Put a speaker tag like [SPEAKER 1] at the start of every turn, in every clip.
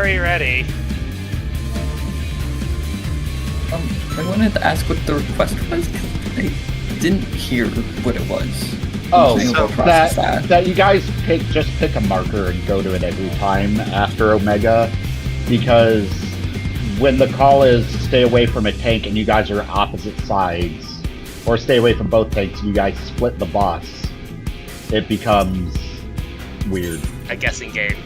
[SPEAKER 1] very ready.
[SPEAKER 2] I wanted to ask what the request was. I didn't hear what it was.
[SPEAKER 3] Oh,
[SPEAKER 2] So
[SPEAKER 3] that you guys just pick a marker and go to it every time after Omega, because when the call is stay away from a tank and you guys are opposite sides, or stay away from both tanks and you guys split the boss, it becomes weird.
[SPEAKER 1] A guessing game.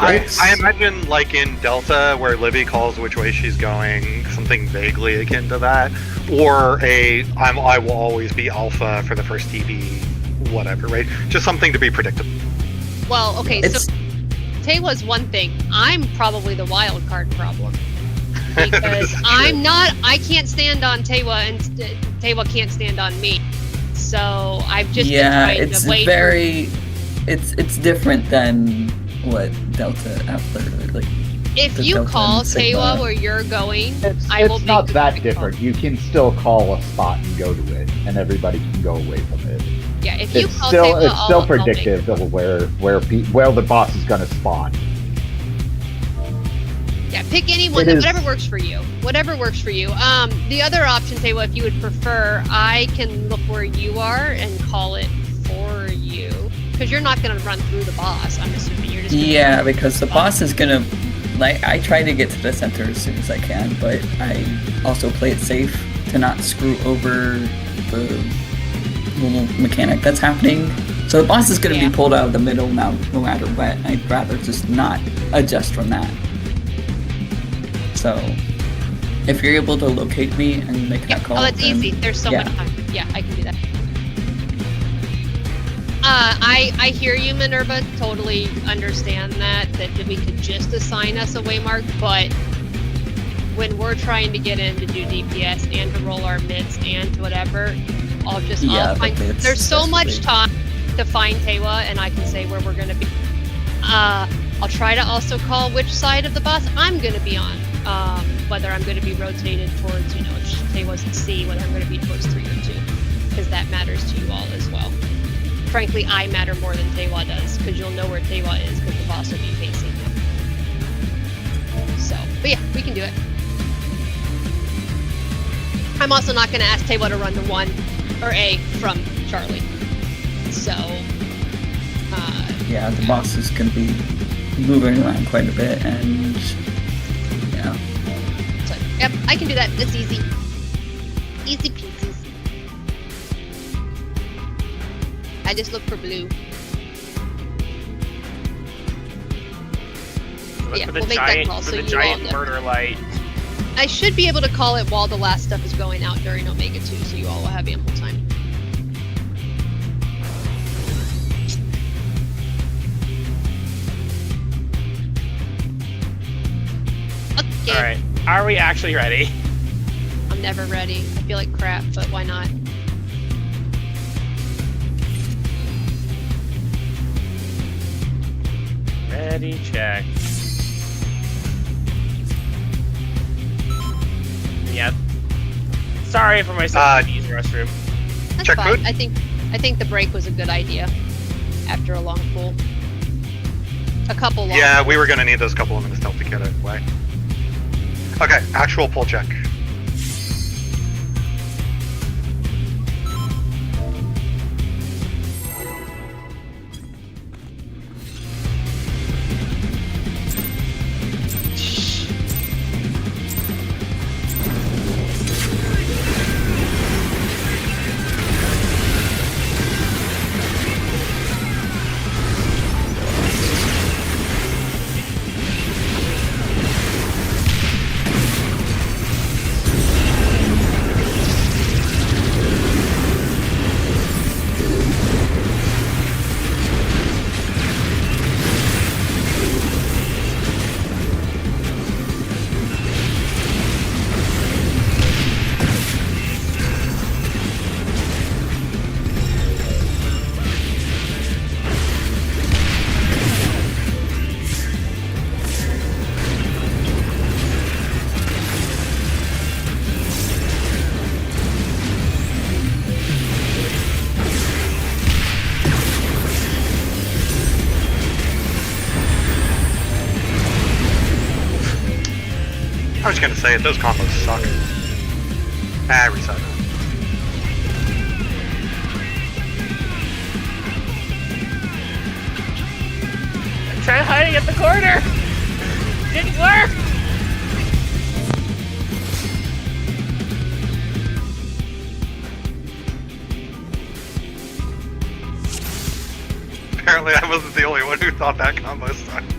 [SPEAKER 4] I imagine, like in Delta, where Livy calls which way she's going, something vaguely akin to that, or I will always be Alpha for the first TV, whatever, right? Just something to be predictable.
[SPEAKER 5] Well, okay, so Tewa's one thing. I'm probably the wild card problem. Because I can't stand on Tewa, and Tewa can't stand on me. So I've just been trying to wait.
[SPEAKER 2] It's different than what Delta after, like.
[SPEAKER 5] If you call Tewa where you're going, I will.
[SPEAKER 3] It's not that different. You can still call a spot and go to it, and everybody can go away from it.
[SPEAKER 5] Yeah, if you call
[SPEAKER 3] Tewa,
[SPEAKER 5] it's
[SPEAKER 3] still predictive of where the boss is going to spawn.
[SPEAKER 5] Yeah, pick anyone, whatever works for you. Whatever works for you. The other option, Tewa, if you would prefer, I can look where you are and call it for you. Because you're not going to run through the boss, I'm assuming. You're just
[SPEAKER 2] Yeah, because the boss is going to... Like, I try to get to the center as soon as I can, but I also play it safe to not screw over the little mechanic that's happening. So the boss is going to be pulled out of the middle now, no matter what. I'd rather just not adjust from that. So, if you're able to locate me and make that call...
[SPEAKER 5] Oh, that's easy. There's so much time. Yeah, I can do that. I hear you, Minerva. Totally understand that we could just assign us a waymark, but when we're trying to get in to do DPS and to roll our mids and whatever, I'll find... There's so much time to find Tewa, and I can say where we're going to be. I'll try to also call which side of the boss I'm going to be on. Whether I'm going to be rotated towards, Tewa's at C, whether I'm going to be towards 3 or 2, because that matters to you all as well. Frankly, I matter more than Tewa does, because you'll know where Tewa is, because the boss will be facing him. So, but yeah, we can do it. I'm also not going to ask Tewa to run to 1 or A from Charlie. So,
[SPEAKER 2] yeah, the boss is going to be moving around quite a bit, and yeah.
[SPEAKER 5] So, yep, I can do that. It's easy. Easy peasy. I just look for blue.
[SPEAKER 1] Look for the giant murder light.
[SPEAKER 5] I should be able to call it while the last stuff is going out during Omega 2, so you all will have ample time. Okay.
[SPEAKER 1] Alright, are we actually ready?
[SPEAKER 5] I'm never ready. I feel like crap, but why not?
[SPEAKER 1] Ready, check. Yep. Sorry for myself to use the restroom.
[SPEAKER 5] That's
[SPEAKER 4] check
[SPEAKER 5] fine.
[SPEAKER 4] food?
[SPEAKER 5] I think the break was a good idea after a long pool. A couple long
[SPEAKER 4] Yeah, we were gonna need those couple of minutes to help to get it away. Okay, actual pull check. was gonna say it. Those combos suck. Reset.
[SPEAKER 1] I tried hiding at the corner. Didn't work.
[SPEAKER 4] Apparently, I wasn't the only one who thought that combo sucked.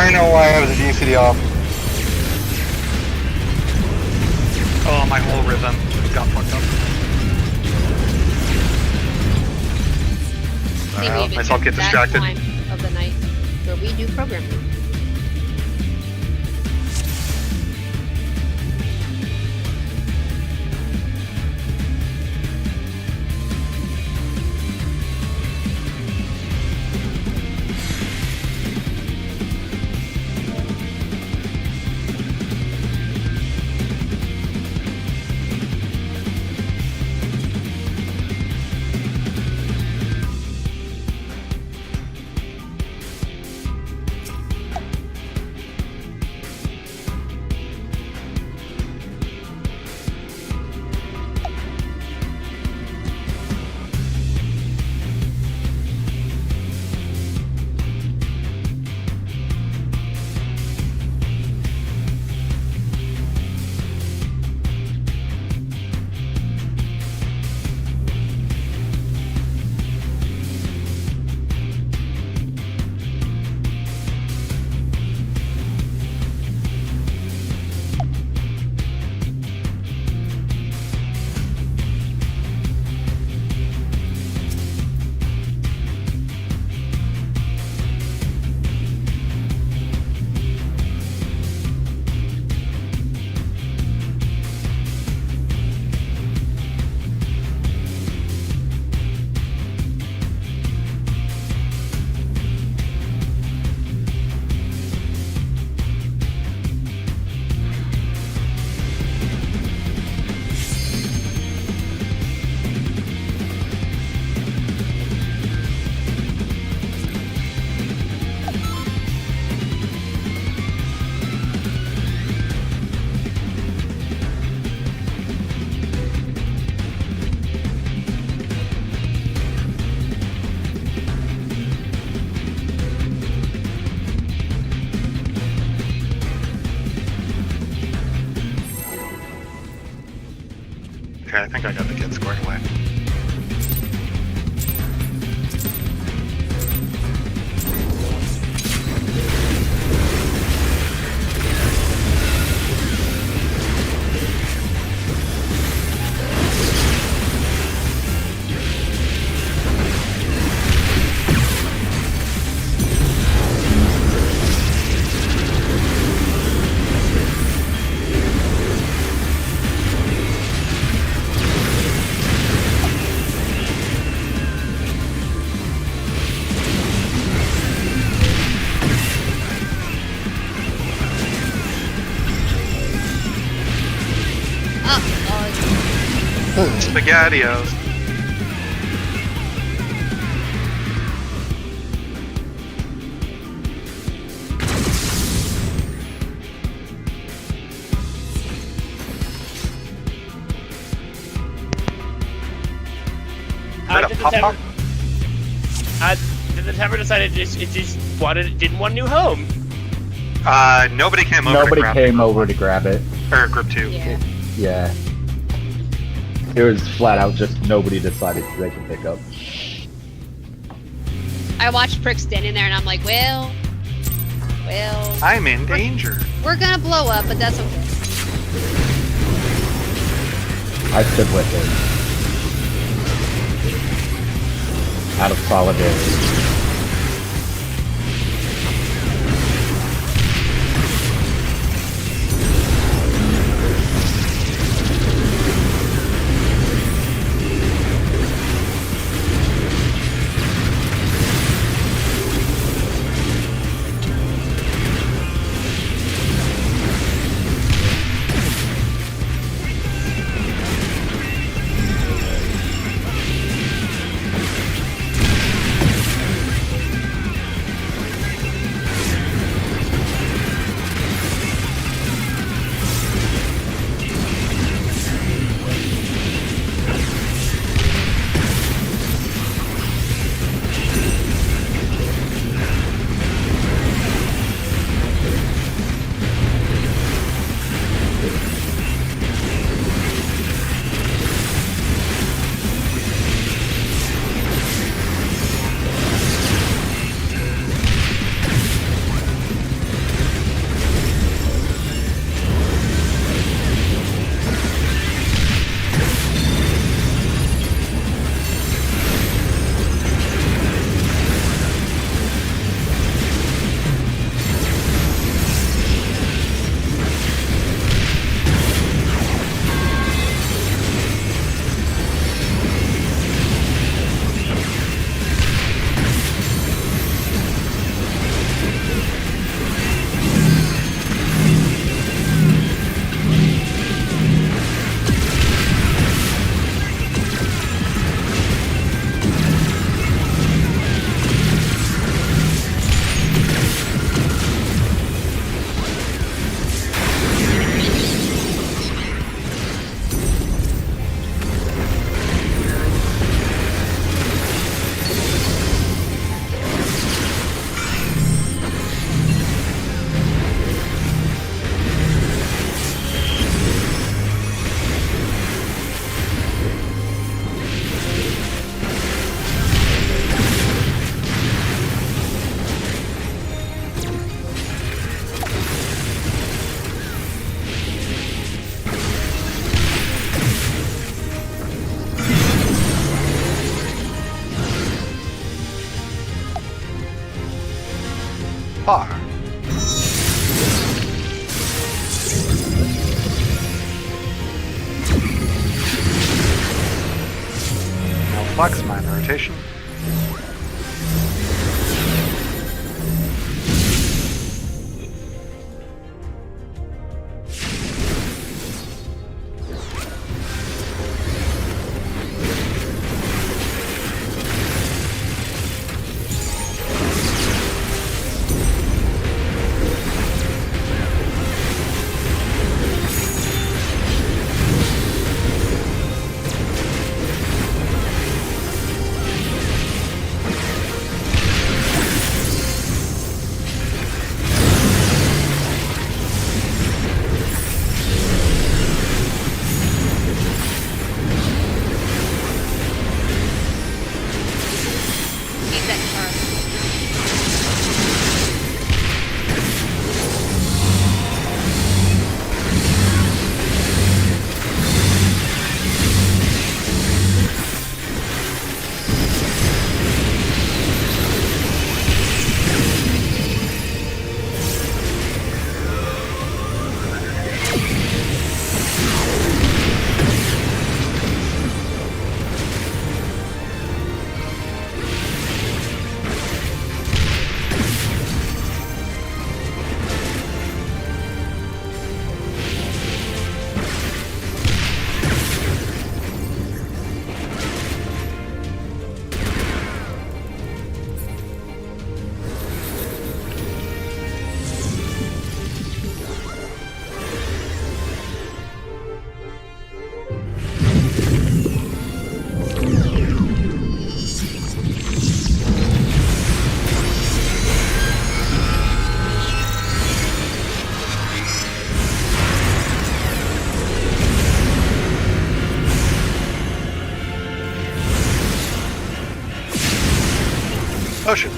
[SPEAKER 4] I know why I was a GCD off. Oh, my whole rhythm got fucked up.
[SPEAKER 5] See, we even
[SPEAKER 4] myself get
[SPEAKER 5] have that
[SPEAKER 4] distracted.
[SPEAKER 5] time of the night where we do programming.
[SPEAKER 4] Okay, I think I got the kid squared away. SpaghettiOs.
[SPEAKER 1] The Tower decided it just didn't want a new home.
[SPEAKER 4] Nobody came over.
[SPEAKER 3] Nobody
[SPEAKER 4] to grab
[SPEAKER 3] came over to grab it.
[SPEAKER 4] Or group 2.
[SPEAKER 5] Yeah.
[SPEAKER 3] Yeah. It was flat out just nobody decided they could pick up.
[SPEAKER 5] I watched Prick standing there and I'm like, well,
[SPEAKER 4] I'm in danger.
[SPEAKER 5] we're gonna blow up, but that's okay.
[SPEAKER 3] I stood with it. Out of solidarity.
[SPEAKER 4] Par. Now flex mine rotation. potions.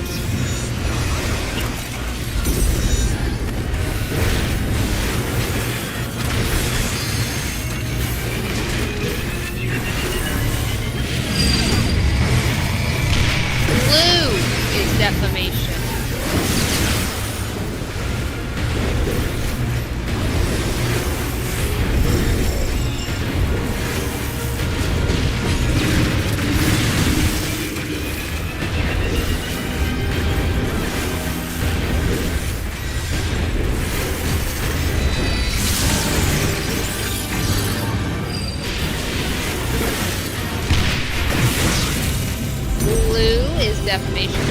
[SPEAKER 5] Blue is defamation. Blue is defamation.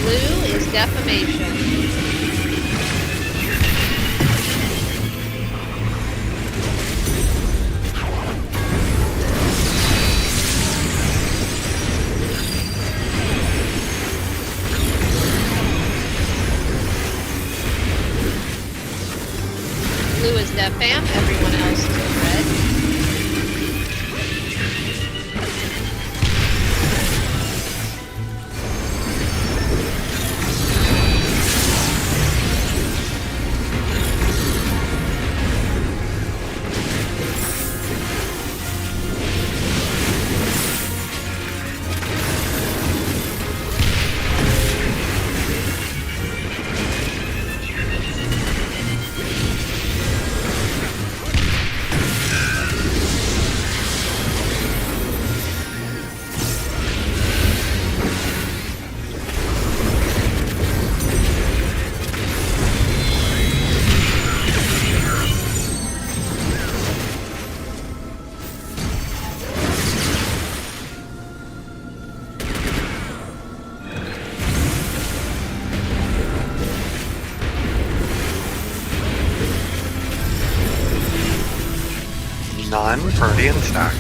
[SPEAKER 5] Blue is defamation. Blue is defam, everyone else is red.
[SPEAKER 4] Non-Protean stack.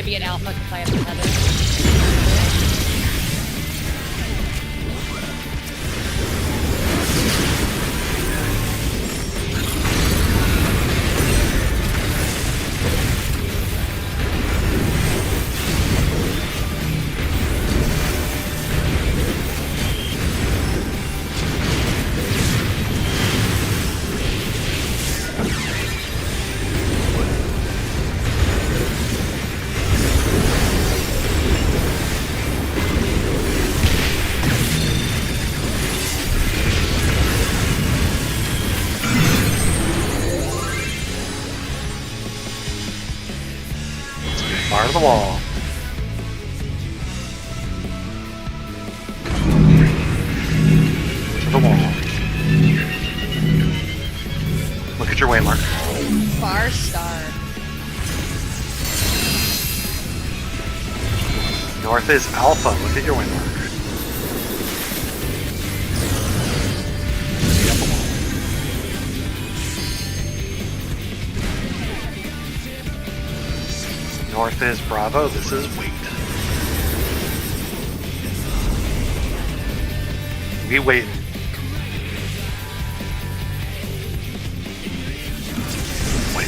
[SPEAKER 5] Be an alpha because I have the heather.
[SPEAKER 4] Far to the wall. To the wall. Look at your waymark.
[SPEAKER 5] Far star.
[SPEAKER 4] North is Alpha. Look at your waymark. North is Bravo. This is Wait. We wait. Wait.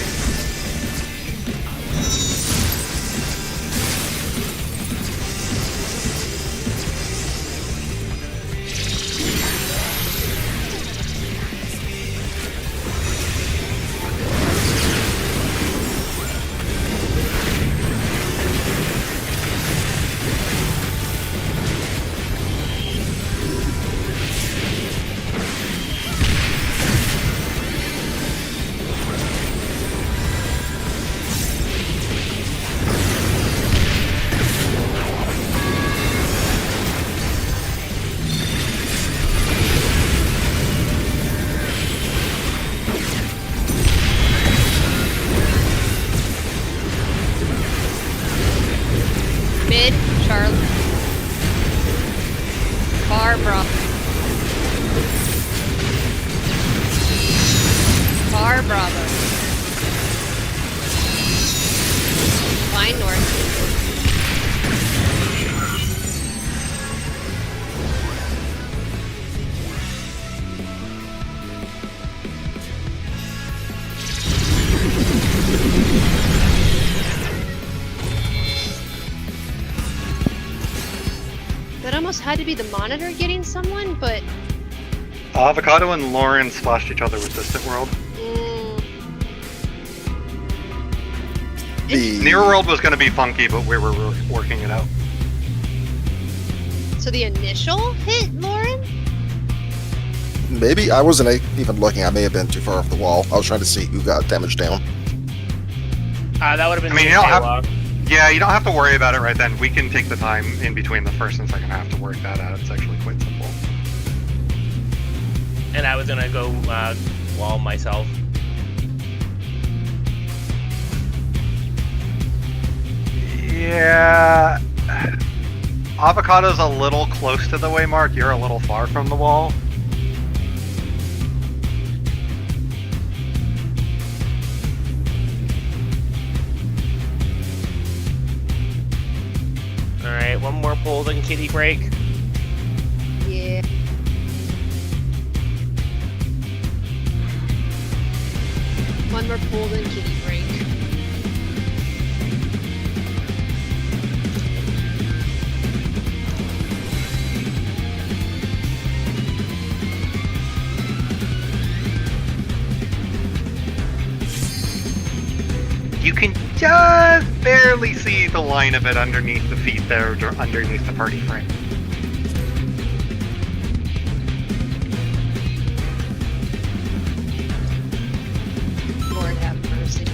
[SPEAKER 5] Mid, Charlotte. Far Bravo. Far Bravo. Fine North. That almost had to be the monitor getting someone, but
[SPEAKER 4] Avocado and Lauren splashed each other with Distant World. Near World was going to be funky, but we were working it out.
[SPEAKER 5] So the initial hit, Lauren?
[SPEAKER 6] Maybe I wasn't even looking. I may have been too far off the wall. I was trying to see who got damage down.
[SPEAKER 1] That would have been.
[SPEAKER 4] I mean, you don't have to worry about it right then. We can take the time in between the first and second half to work that out. It's actually quite simple.
[SPEAKER 1] And I was gonna go wall myself.
[SPEAKER 4] Yeah. Avocado's a little close to the waymark. You're a little far from the wall.
[SPEAKER 1] Alright, one more pull, then kitty break.
[SPEAKER 5] Yeah. One more pull, then kitty break.
[SPEAKER 4] You can just barely see the line of it underneath the feet there, or underneath the party frame.
[SPEAKER 5] Lord have mercy.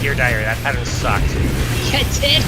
[SPEAKER 1] Dear Diary, that pattern sucked.
[SPEAKER 5] Yeah, it did.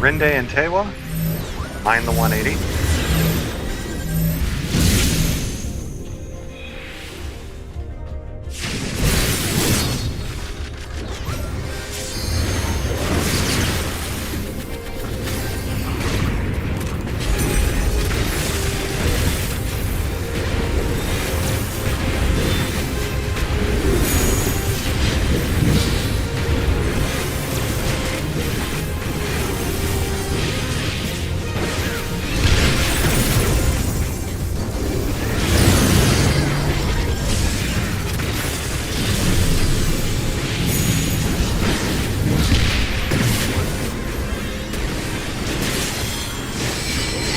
[SPEAKER 4] Rinde and Tewa. Mine the 180.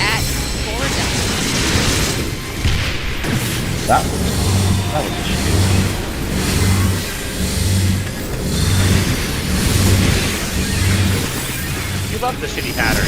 [SPEAKER 5] At 4
[SPEAKER 3] That was
[SPEAKER 1] You love the shitty pattern.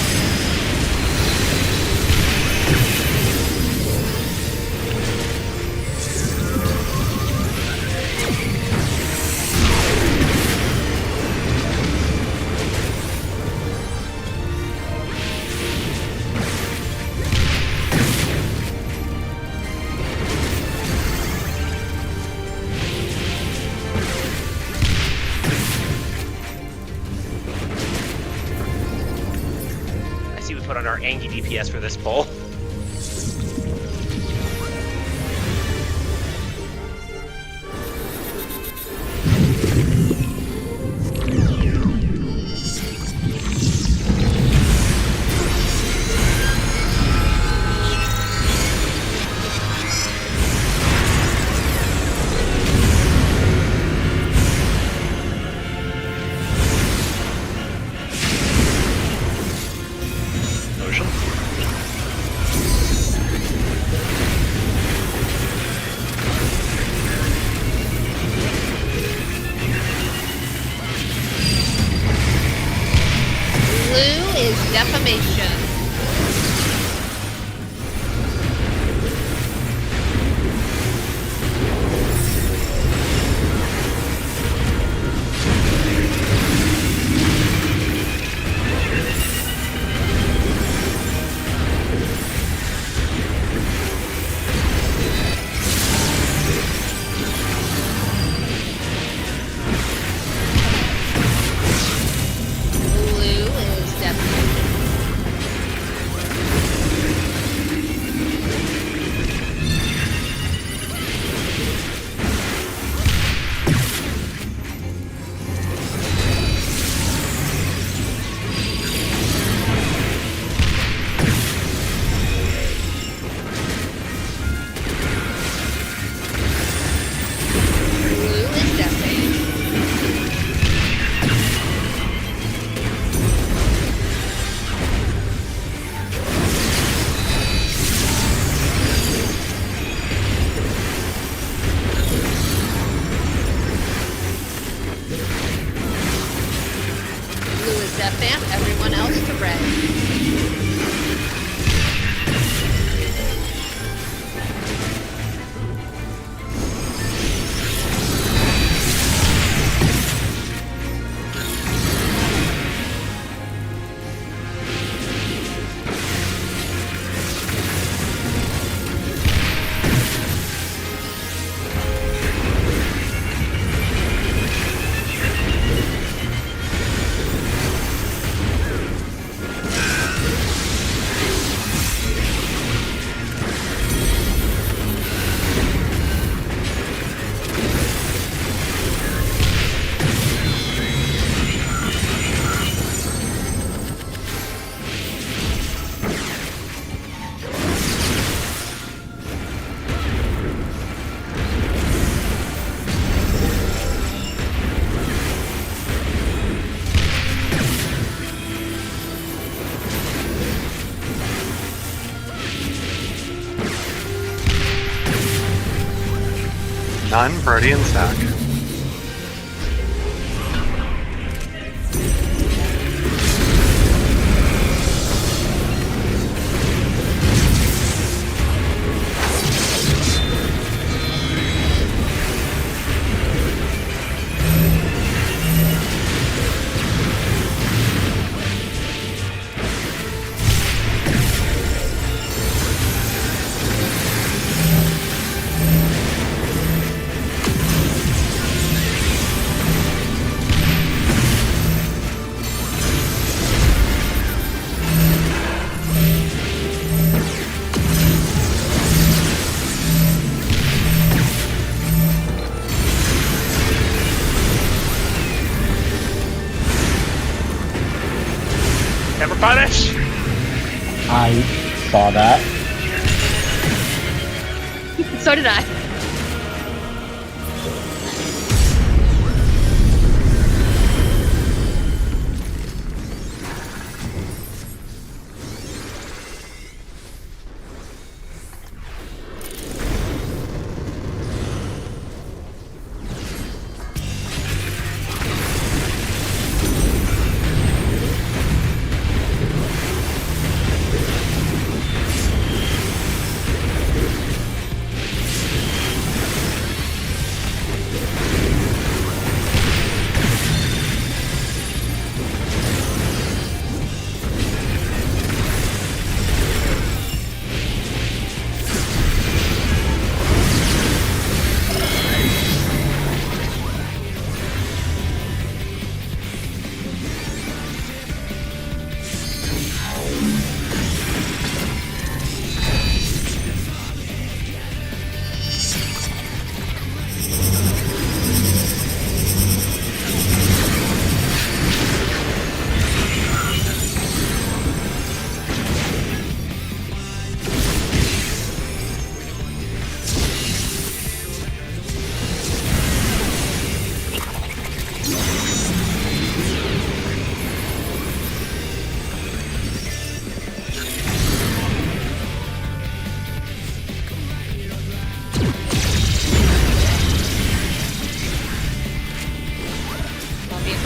[SPEAKER 1] I see we put on our Angie DPS for this bowl. Ocean.
[SPEAKER 5] Blue is defamation. Blue is defamation. Blue is defamation. Blue is defam. Everyone else to red.
[SPEAKER 4] None, Protean stack.
[SPEAKER 1] Punish!
[SPEAKER 3] I saw that.
[SPEAKER 5] So did I. Love you.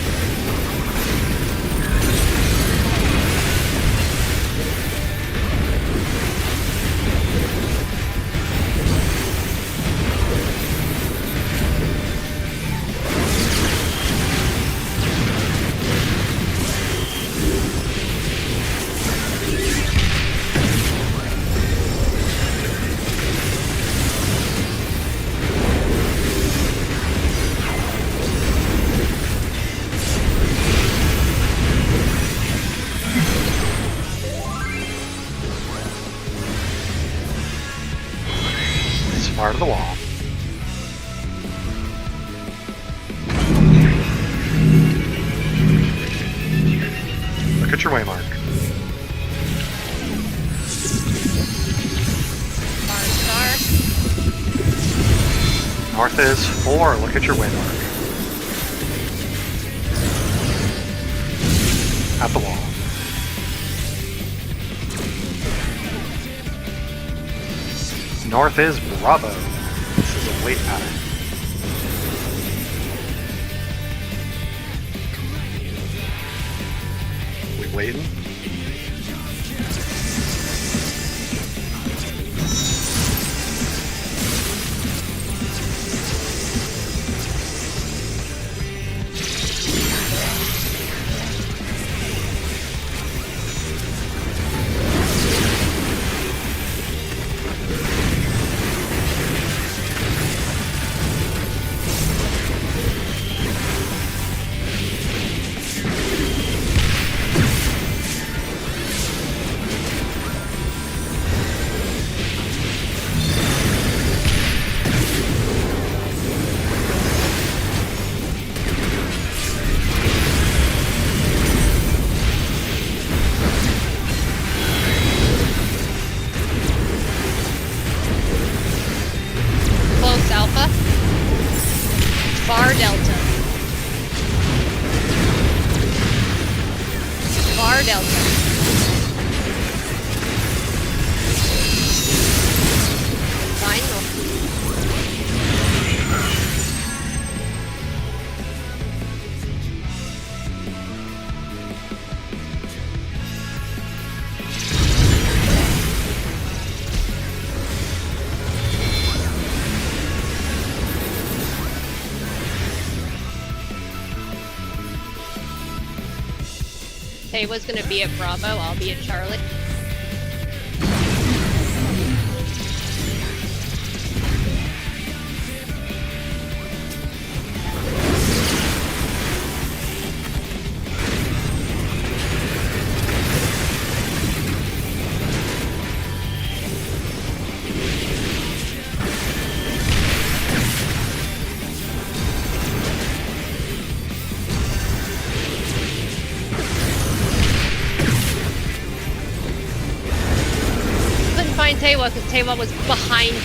[SPEAKER 4] It's far to the wall. Look at your waymark.
[SPEAKER 5] Star.
[SPEAKER 4] North is 4. Look at your waymark. At the wall. North is Bravo. This is a wait pattern. We waiting?
[SPEAKER 5] Close Alpha. Bar Delta. Bar Delta. Final. Tawa's gonna be at Bravo, I'll be at Charlotte. find Tewa because Tewa was behind me.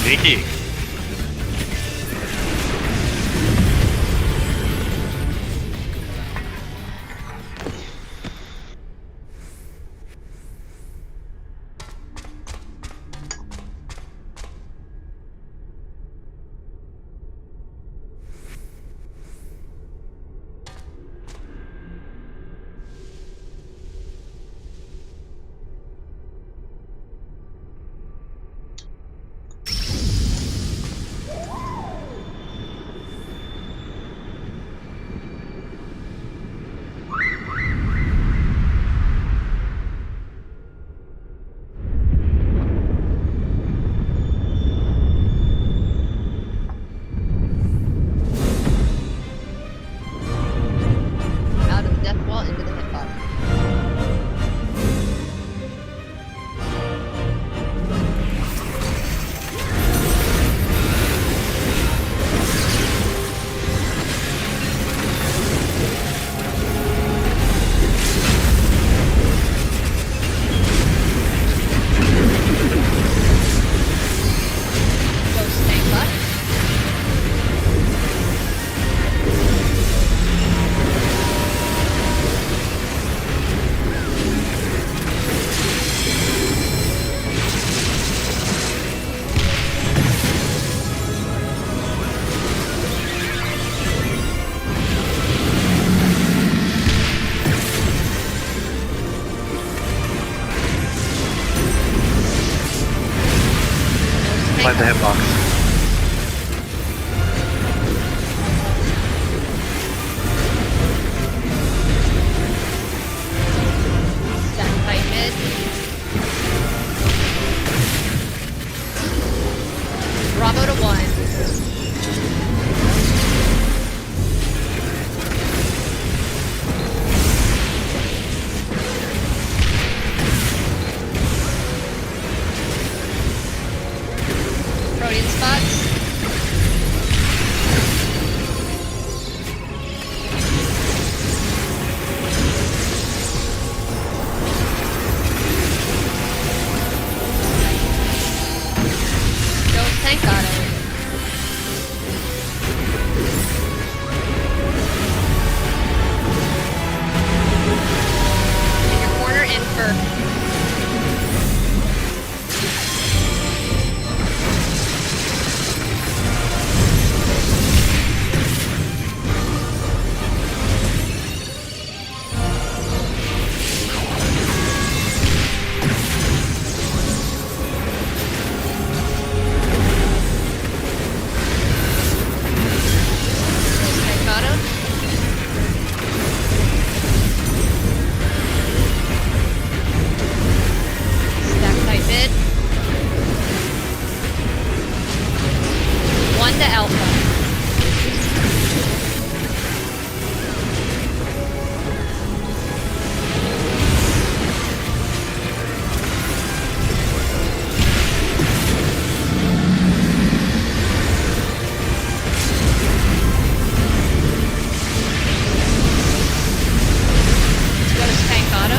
[SPEAKER 4] Sneaky.
[SPEAKER 5] Out of the death wall into the hitbox. Ghost tank left.
[SPEAKER 4] Find the hitbox.
[SPEAKER 5] Stack tight mid. Bravo to 1. Protein spots. Ghost tank auto. In your corner, Infer. Ghost tank auto. Stack tight mid. 1 to alpha. Ghost tank auto.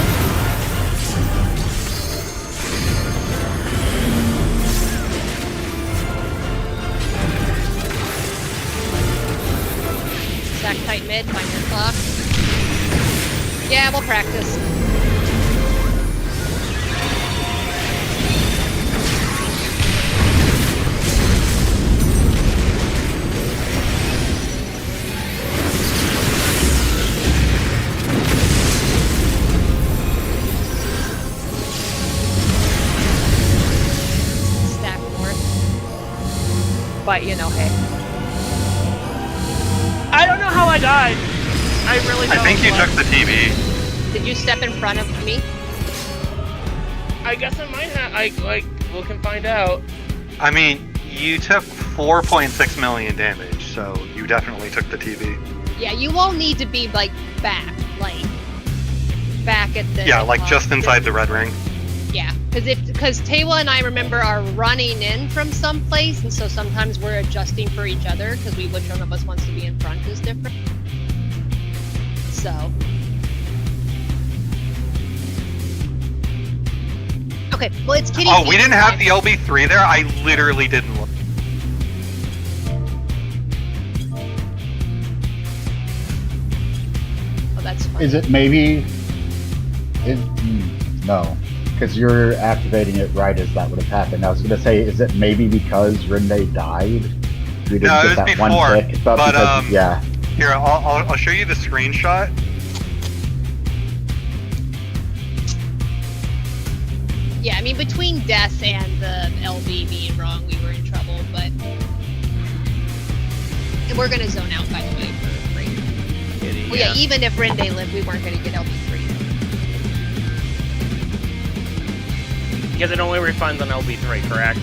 [SPEAKER 5] Stack tight mid, find your clock. Yeah, we'll practice. Stack north.
[SPEAKER 1] But you know, hey. I don't know how I died. I really don't.
[SPEAKER 4] I think you
[SPEAKER 1] but
[SPEAKER 4] took the TV.
[SPEAKER 5] Did you step in front of me?
[SPEAKER 1] I guess I might have. We can find out.
[SPEAKER 4] I mean, you took 4.6 million damage, so you definitely took the TV.
[SPEAKER 5] Yeah, you all need to be back at the.
[SPEAKER 4] Yeah, like just inside the red ring.
[SPEAKER 5] Yeah, because Tewa and I remember are running in from someplace, and so sometimes we're adjusting for each other because which one of us wants to be in front is different. So. Okay, well, it's kitty.
[SPEAKER 4] Oh, we didn't have the LB3 there? I literally didn't look.
[SPEAKER 5] Oh, that's fine.
[SPEAKER 3] Is it maybe? No, because you're activating it right as that would have happened. I was going to say, is it maybe because Rinde died? We didn't
[SPEAKER 4] No, it
[SPEAKER 3] get
[SPEAKER 4] was
[SPEAKER 3] that
[SPEAKER 4] before,
[SPEAKER 3] one pick, but because, yeah.
[SPEAKER 4] Here, I'll show you the screenshot.
[SPEAKER 5] Yeah, I mean, between death and the LB being wrong, we were in trouble, but... And we're gonna zone out, by the way, for free.
[SPEAKER 1] Kitty,
[SPEAKER 5] Well, yeah, even if Rinde lived, we weren't gonna get LB3.
[SPEAKER 1] Because it only refunds on LB3, correct?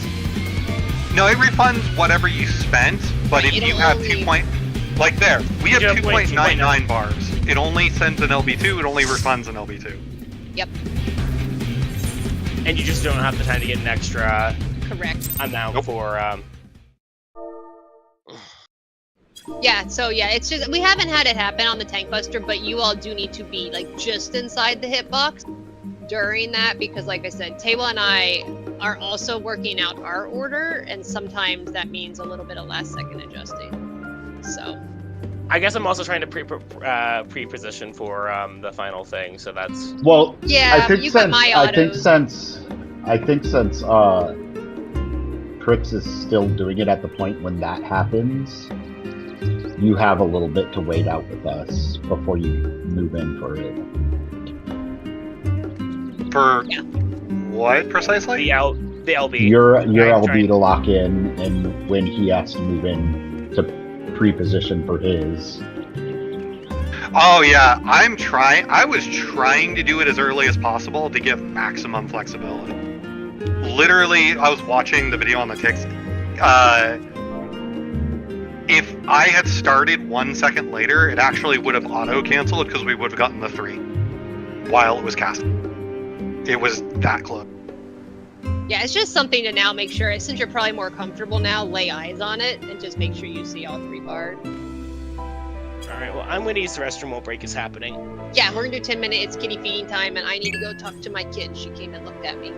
[SPEAKER 4] No, it refunds whatever you spent, but if you have
[SPEAKER 5] only-
[SPEAKER 4] 2 point... Like there, we have
[SPEAKER 1] You have
[SPEAKER 4] 2.99 bars. It only sends an LB2, it only refunds an LB2.
[SPEAKER 5] Yep,
[SPEAKER 1] And you just don't have the time to get an extra
[SPEAKER 5] correct.
[SPEAKER 1] amount for,
[SPEAKER 5] Yeah, so yeah, it's just, we haven't had it happen on the Tank Buster, but you all do need to be, like, just inside the hitbox during that, because like I said, Table and I are also working out our order, and sometimes that means a little bit of last second adjusting. So...
[SPEAKER 1] I guess I'm also trying to pre-position for the final thing, so that's...
[SPEAKER 3] Well,
[SPEAKER 5] Yeah,
[SPEAKER 3] I think
[SPEAKER 5] you got
[SPEAKER 3] since
[SPEAKER 5] my
[SPEAKER 3] I think
[SPEAKER 5] autos.
[SPEAKER 3] since Crix is still doing it at the point when that happens, you have a little bit to wait out with us before you move in for it.
[SPEAKER 4] For
[SPEAKER 5] Yeah.
[SPEAKER 4] what precisely?
[SPEAKER 1] The LB.
[SPEAKER 3] Your
[SPEAKER 1] I'm
[SPEAKER 3] LB
[SPEAKER 1] trying-
[SPEAKER 3] to lock in, and when he has to move in to pre-position for his.
[SPEAKER 4] Oh yeah, I was trying to do it as early as possible to give maximum flexibility. Literally, I was watching the video on the ticks. If I had started 1 second later, it actually would have auto-canceled because we would have gotten the 3 while it was casting. It was that close.
[SPEAKER 5] Yeah, it's just something to now make sure, since you're probably more comfortable now, lay eyes on it and just make sure you see all 3 bars.
[SPEAKER 1] Alright, well, I'm gonna use the restroom while break is happening.
[SPEAKER 5] Yeah, we're gonna do 10 minutes, it's kitty feeding time, and I need to go talk to my kid. She came and looked at me.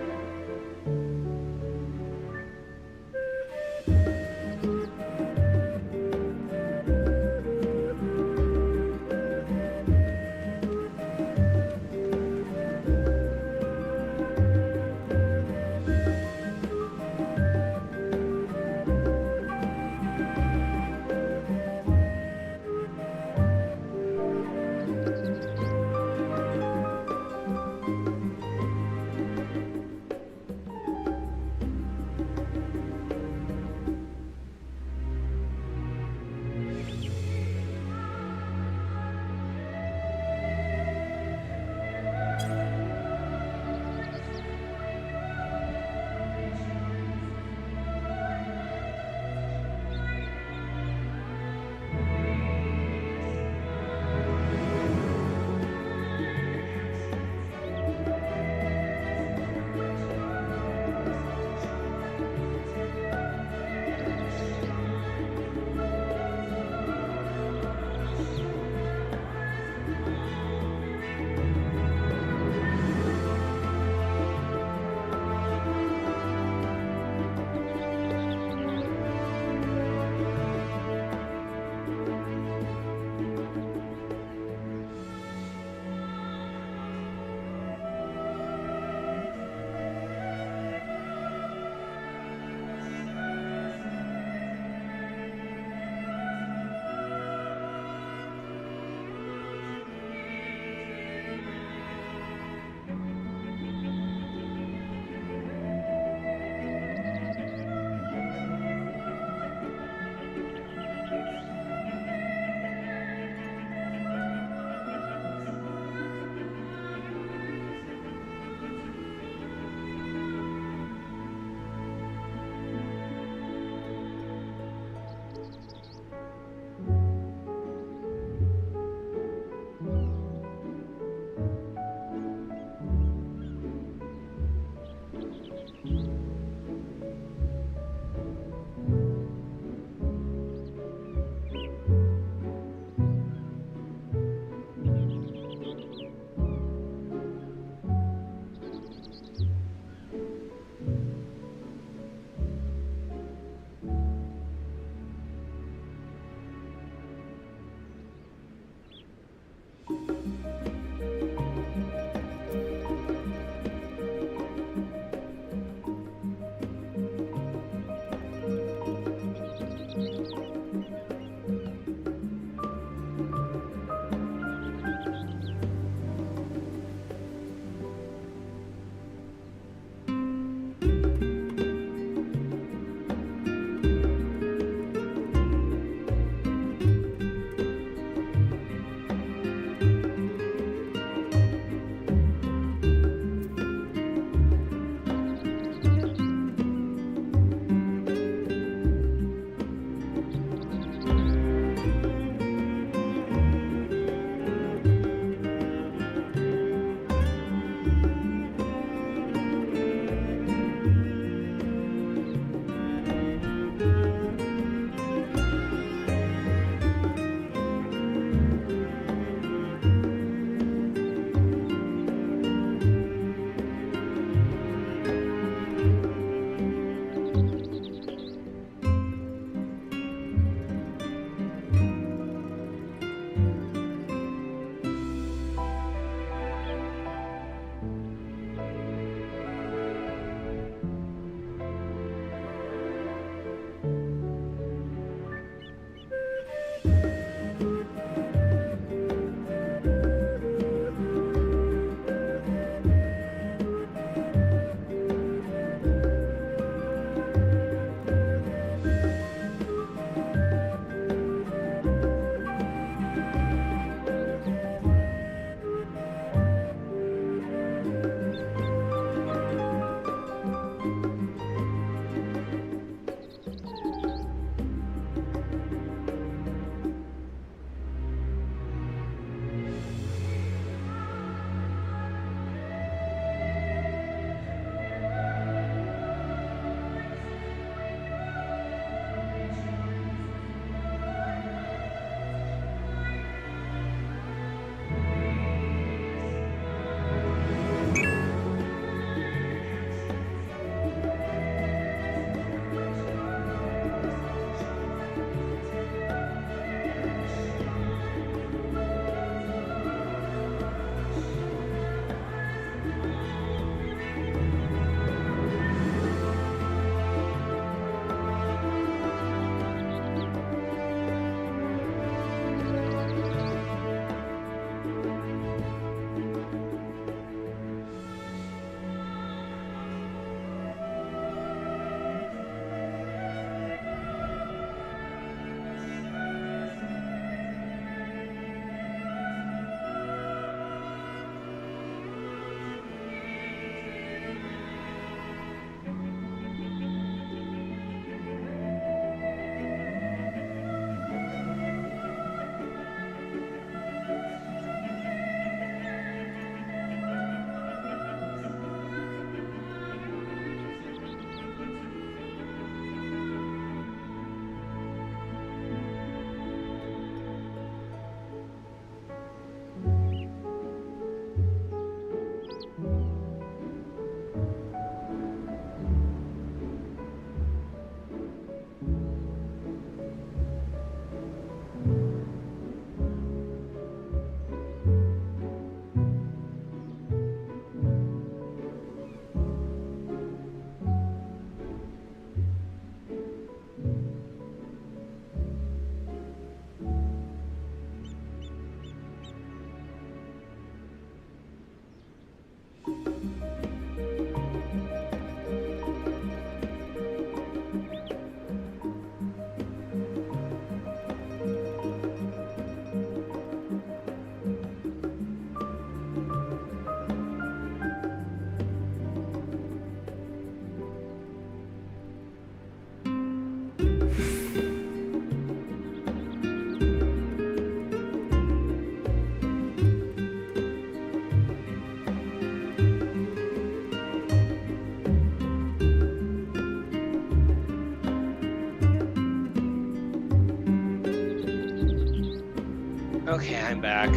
[SPEAKER 1] Okay, I'm back.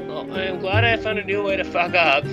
[SPEAKER 1] Well, I'm glad I found a new way to fuck up.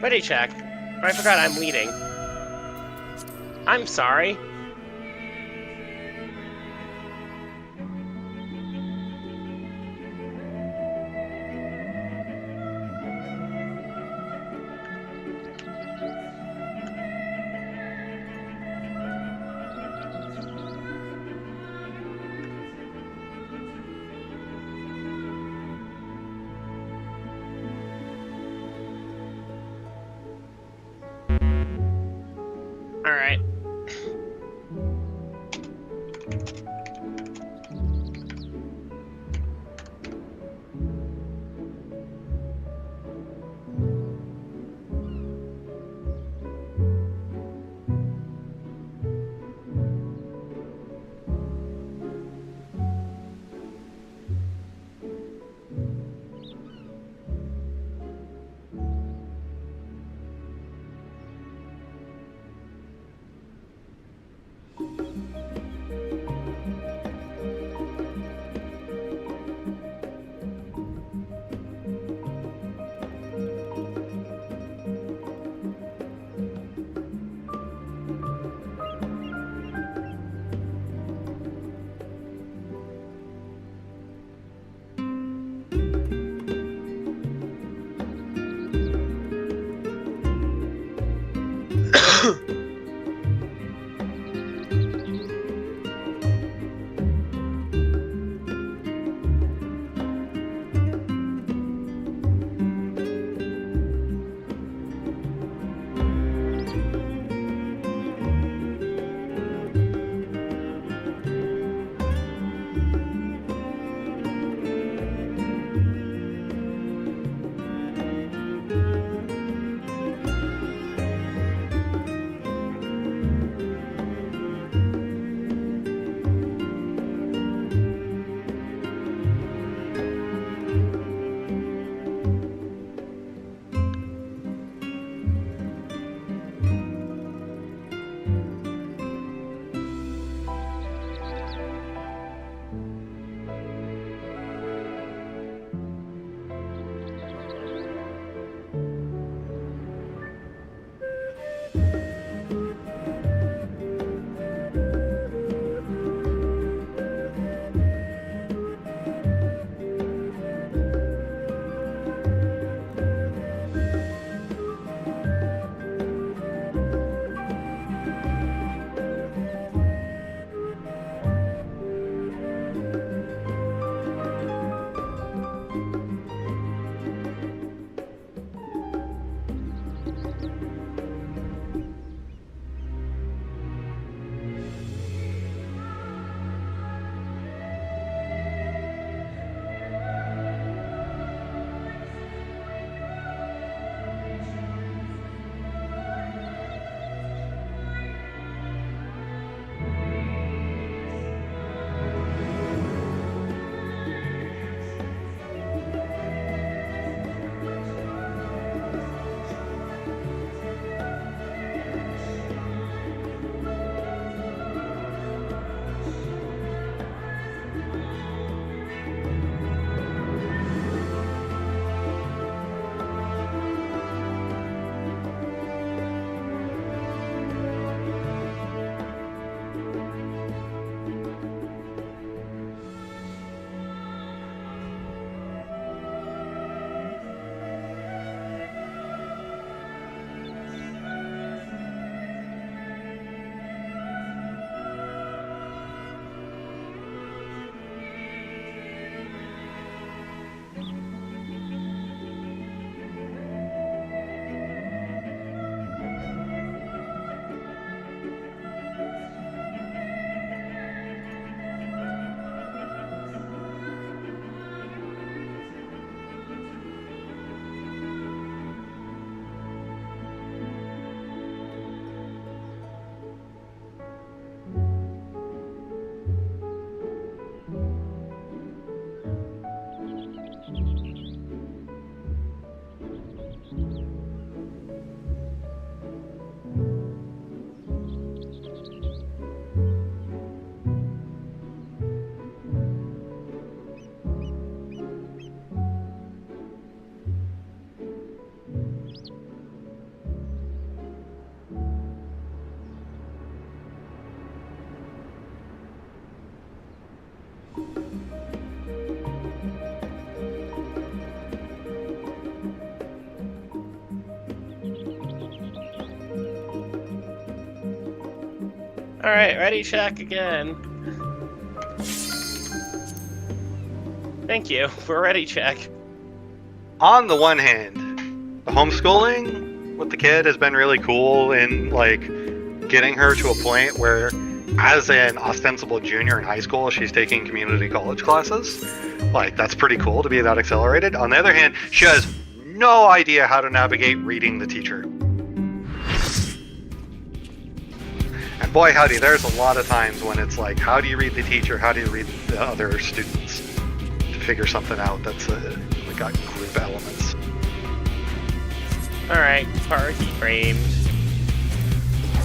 [SPEAKER 1] Ready check. Oh, I forgot I'm leading. I'm sorry. Alright. Alright, ready, check again. Thank you. We're ready, check.
[SPEAKER 4] On the one hand, the homeschooling with the kid has been really cool in, like, getting her to a point where, as an ostensible junior in high school, she's taking community college classes. Like, that's pretty cool to be that accelerated. On the other hand, she has no idea how to navigate reading the teacher. And boy howdy, there's a lot of times when it's like, how do you read the teacher, how do you read the other students? To figure something out that's got group elements.
[SPEAKER 1] Alright, party framed.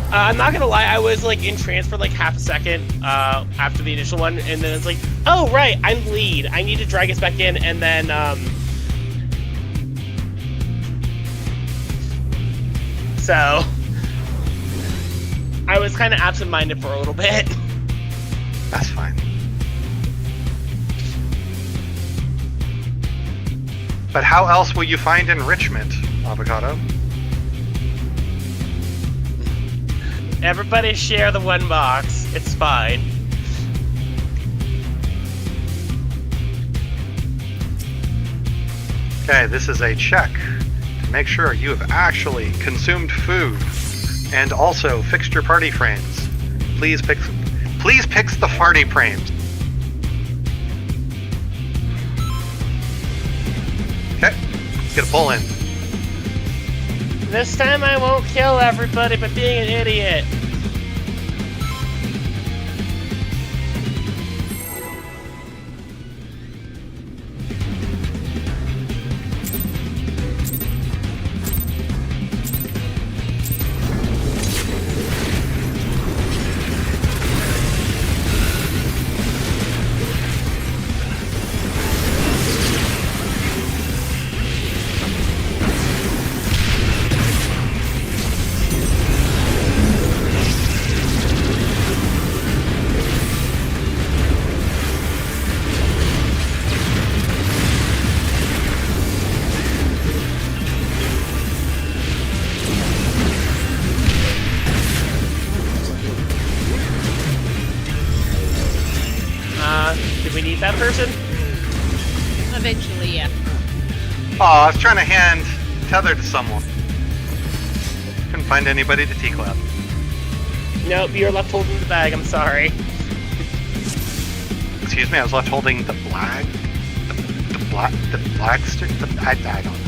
[SPEAKER 1] I'm not gonna lie, I was like in trance for like half a second after the initial one, and then it's like, oh right, I'm lead. I need to drag us back in, and then so I was kind of absent-minded for a little bit.
[SPEAKER 4] That's fine. But how else will you find enrichment, Avocado?
[SPEAKER 1] Everybody share the one box. It's fine.
[SPEAKER 4] Okay, this is a check to make sure you have actually consumed food and also fixed your party frames. Please fix the party frames. Okay, let's get a pull in.
[SPEAKER 1] This time I won't kill everybody by being an idiot. Did we need that person?
[SPEAKER 5] Eventually, yeah.
[SPEAKER 4] Oh, I was trying to hand Tether to someone. Couldn't find anybody to T-clap.
[SPEAKER 1] Nope, you're left holding the bag, I'm sorry.
[SPEAKER 4] Excuse me, I was left holding the black... The black stick? I don't know.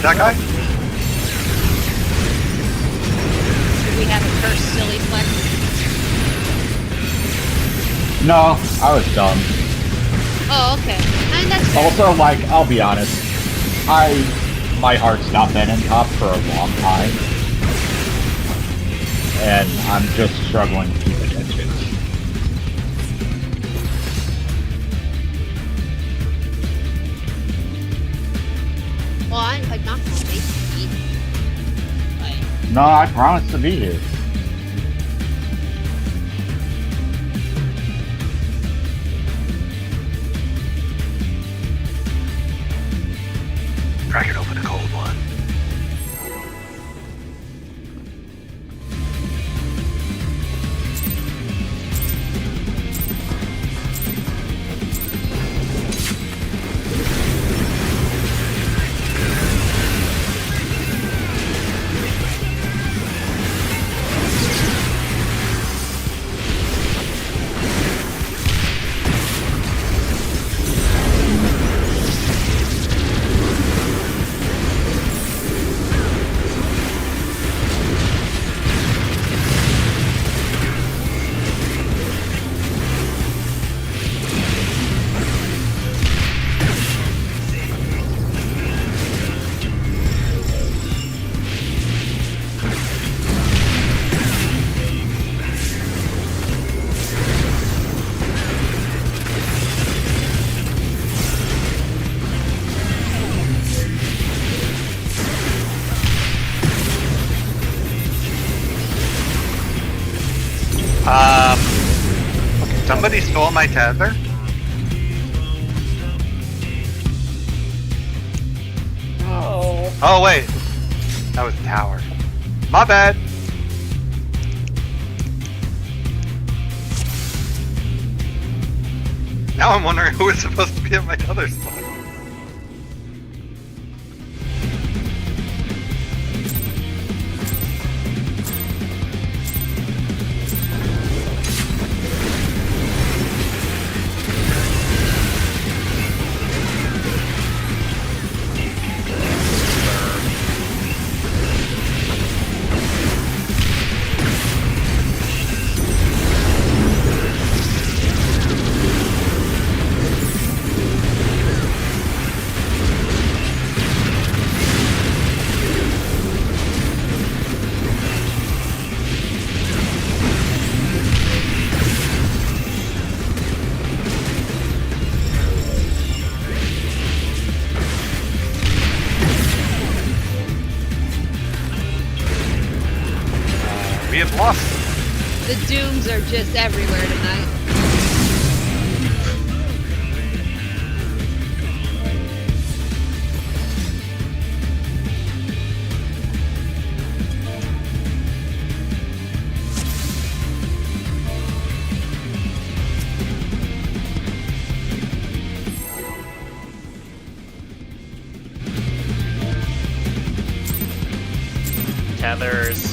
[SPEAKER 4] That guy?
[SPEAKER 5] Did we have a first silly flex?
[SPEAKER 3] No, I was dumb.
[SPEAKER 5] Oh, okay. And that's fair.
[SPEAKER 3] Also, like, I'll be honest, my heart's not been in top for a long time, and I'm just struggling to keep attention.
[SPEAKER 5] Well, I'm like not gonna make it. Like,
[SPEAKER 3] No, I promised to be here.
[SPEAKER 4] Somebody stole my tether?
[SPEAKER 1] Oh.
[SPEAKER 4] Oh, wait. That was the tower. My bad. Now I'm wondering who is supposed to be at my other spot. We have lost.
[SPEAKER 5] The dooms are just everywhere tonight.
[SPEAKER 1] Tethers.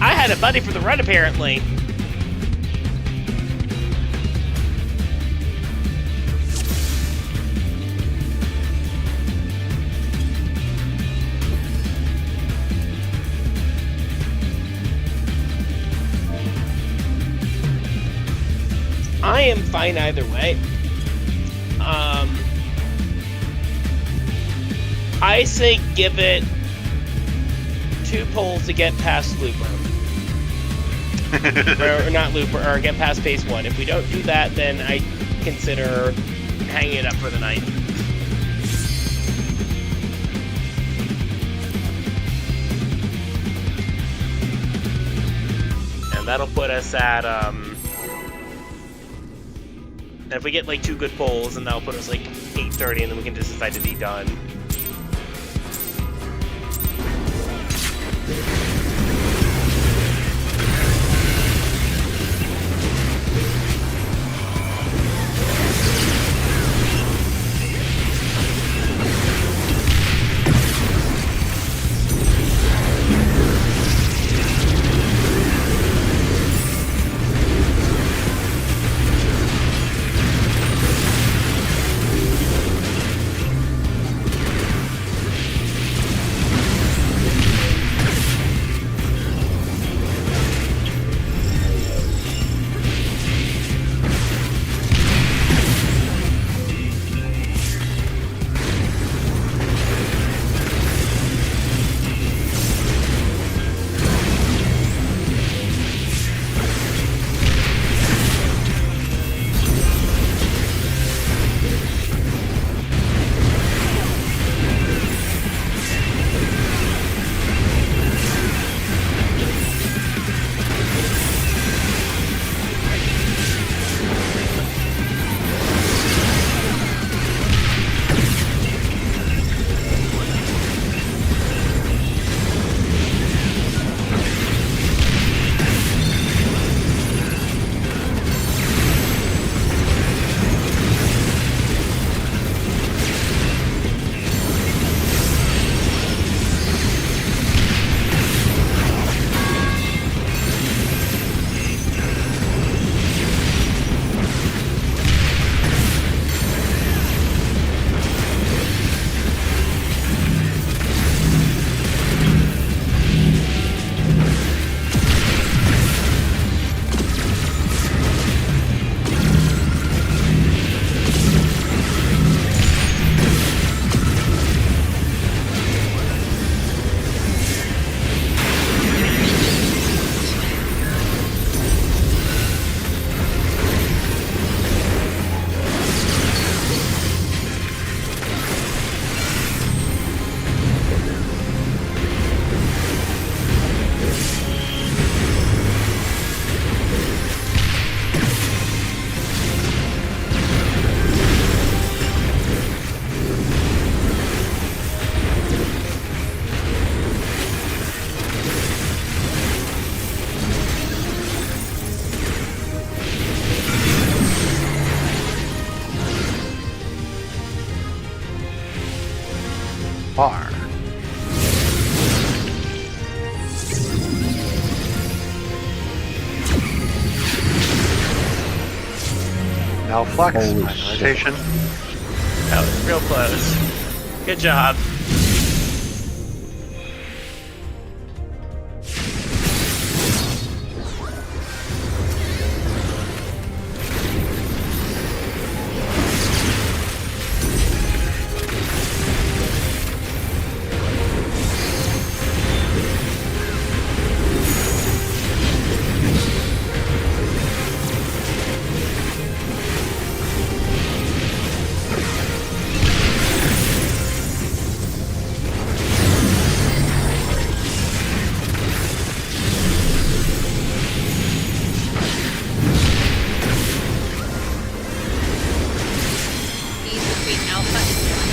[SPEAKER 1] I had a buddy for the run, apparently. I am fine either way. I say give it 2 pulls to get past Looper. or not Looper, or get past phase 1. If we don't do that, then I consider hanging it up for the night. And that'll put us at, if we get like 2 good pulls, and that'll put us like 8:30, and then we can just decide to be done.
[SPEAKER 4] far. Now flex
[SPEAKER 3] Holy
[SPEAKER 4] my
[SPEAKER 3] shit.
[SPEAKER 4] rotation.
[SPEAKER 1] That was real close. Good job.
[SPEAKER 5] He's between Alpha and Delta.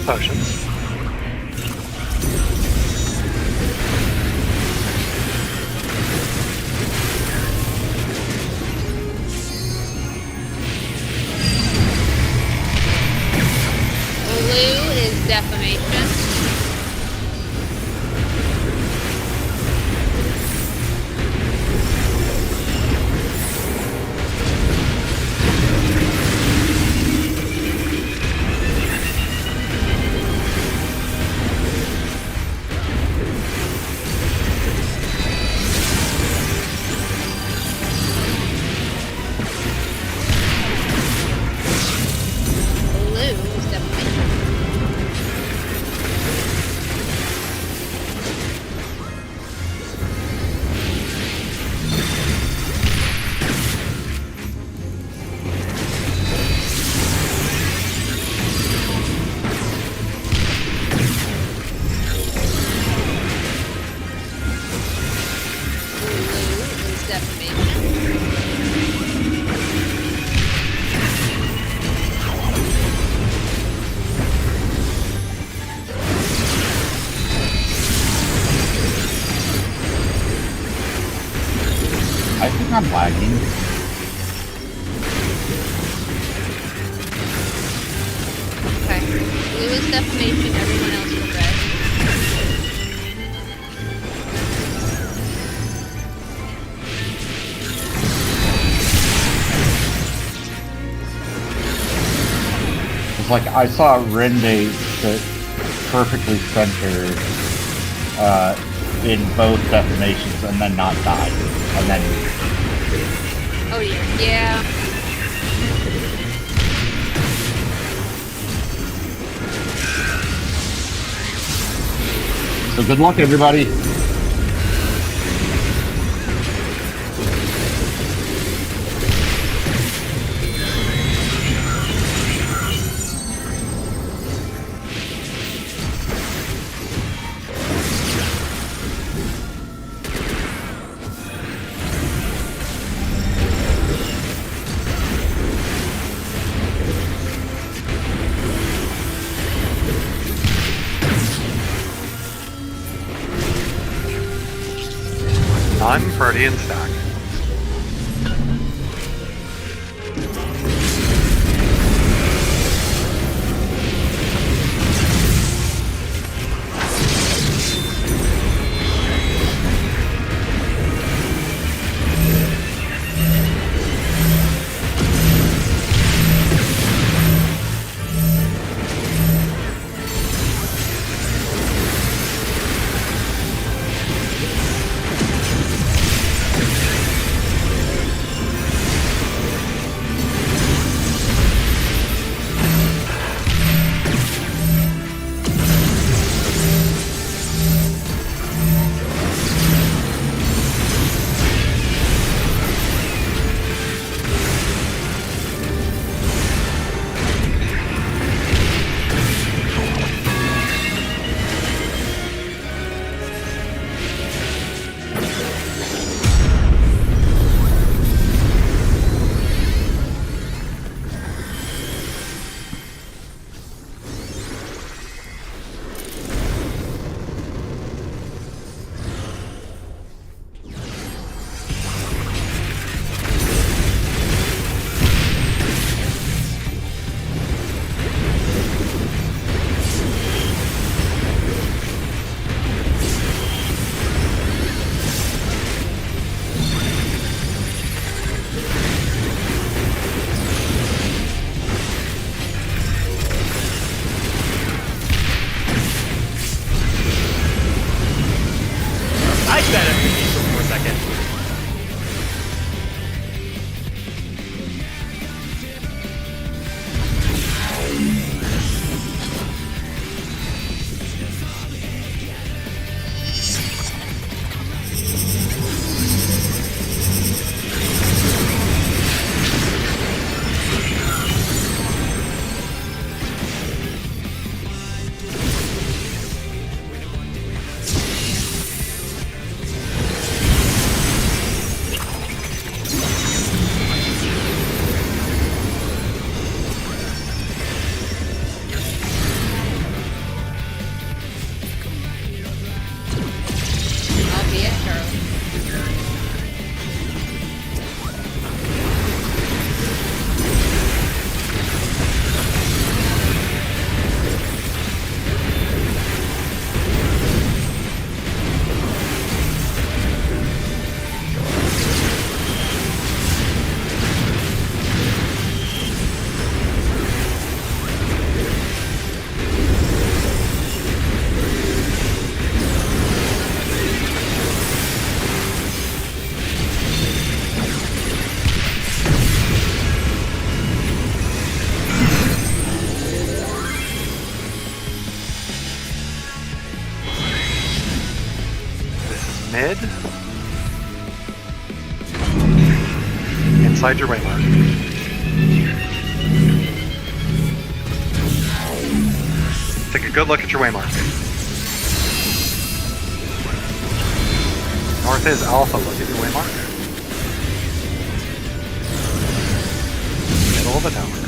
[SPEAKER 4] Potions.
[SPEAKER 5] Blue is defamation. Blue is defamation. Blue is defamation.
[SPEAKER 3] I think I'm lagging.
[SPEAKER 5] Okay. Blue is defamation, everyone else is red.
[SPEAKER 3] It's like I saw Rende sit perfectly centered in both defamations and then not die. And then
[SPEAKER 5] Oh yeah. Yeah.
[SPEAKER 3] so good luck everybody.
[SPEAKER 4] Non-Protean stack. mid. Inside your waymark. Take a good look at your waymark. North is Alpha, look at your waymark. Middle of the tower.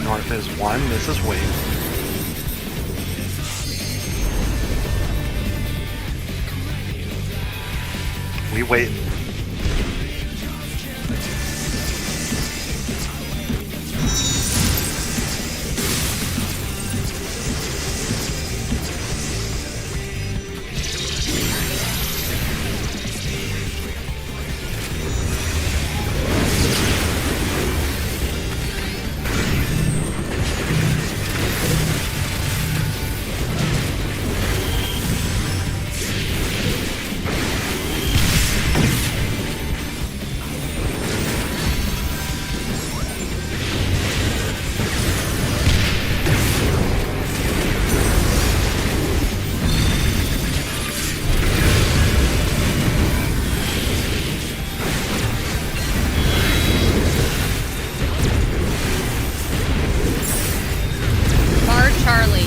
[SPEAKER 4] North is 1, this is wave. We wait.
[SPEAKER 5] Bar Charlie.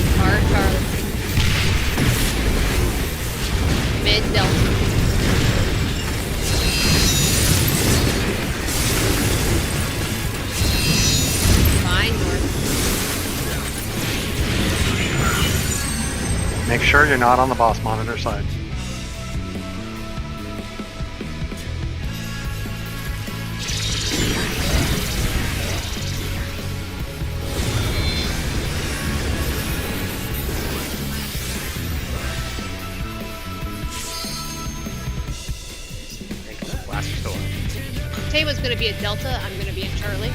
[SPEAKER 5] Mid Delta. Fine, North.
[SPEAKER 4] Make sure you're not on the boss monitor side.
[SPEAKER 1] Blaster still up.
[SPEAKER 5] Tawa's gonna be at Delta, I'm gonna be at Charlie.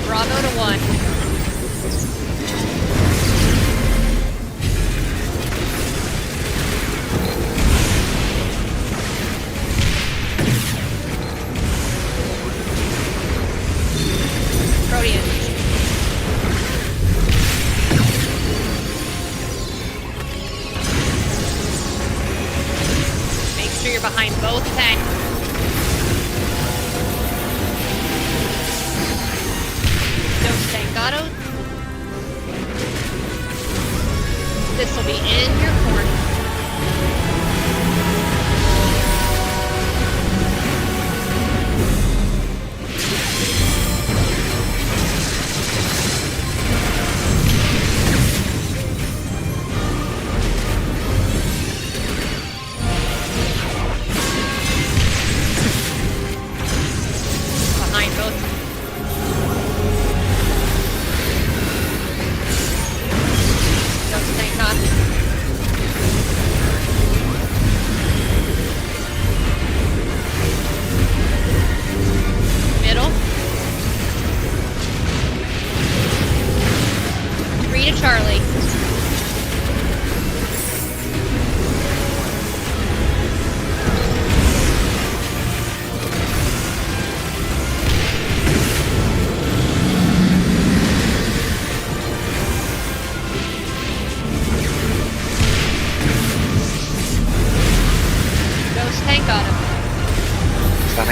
[SPEAKER 5] Bravo to 1. Proteus. Make sure you're behind both tanks. Don't tank autos. This will be in your corner.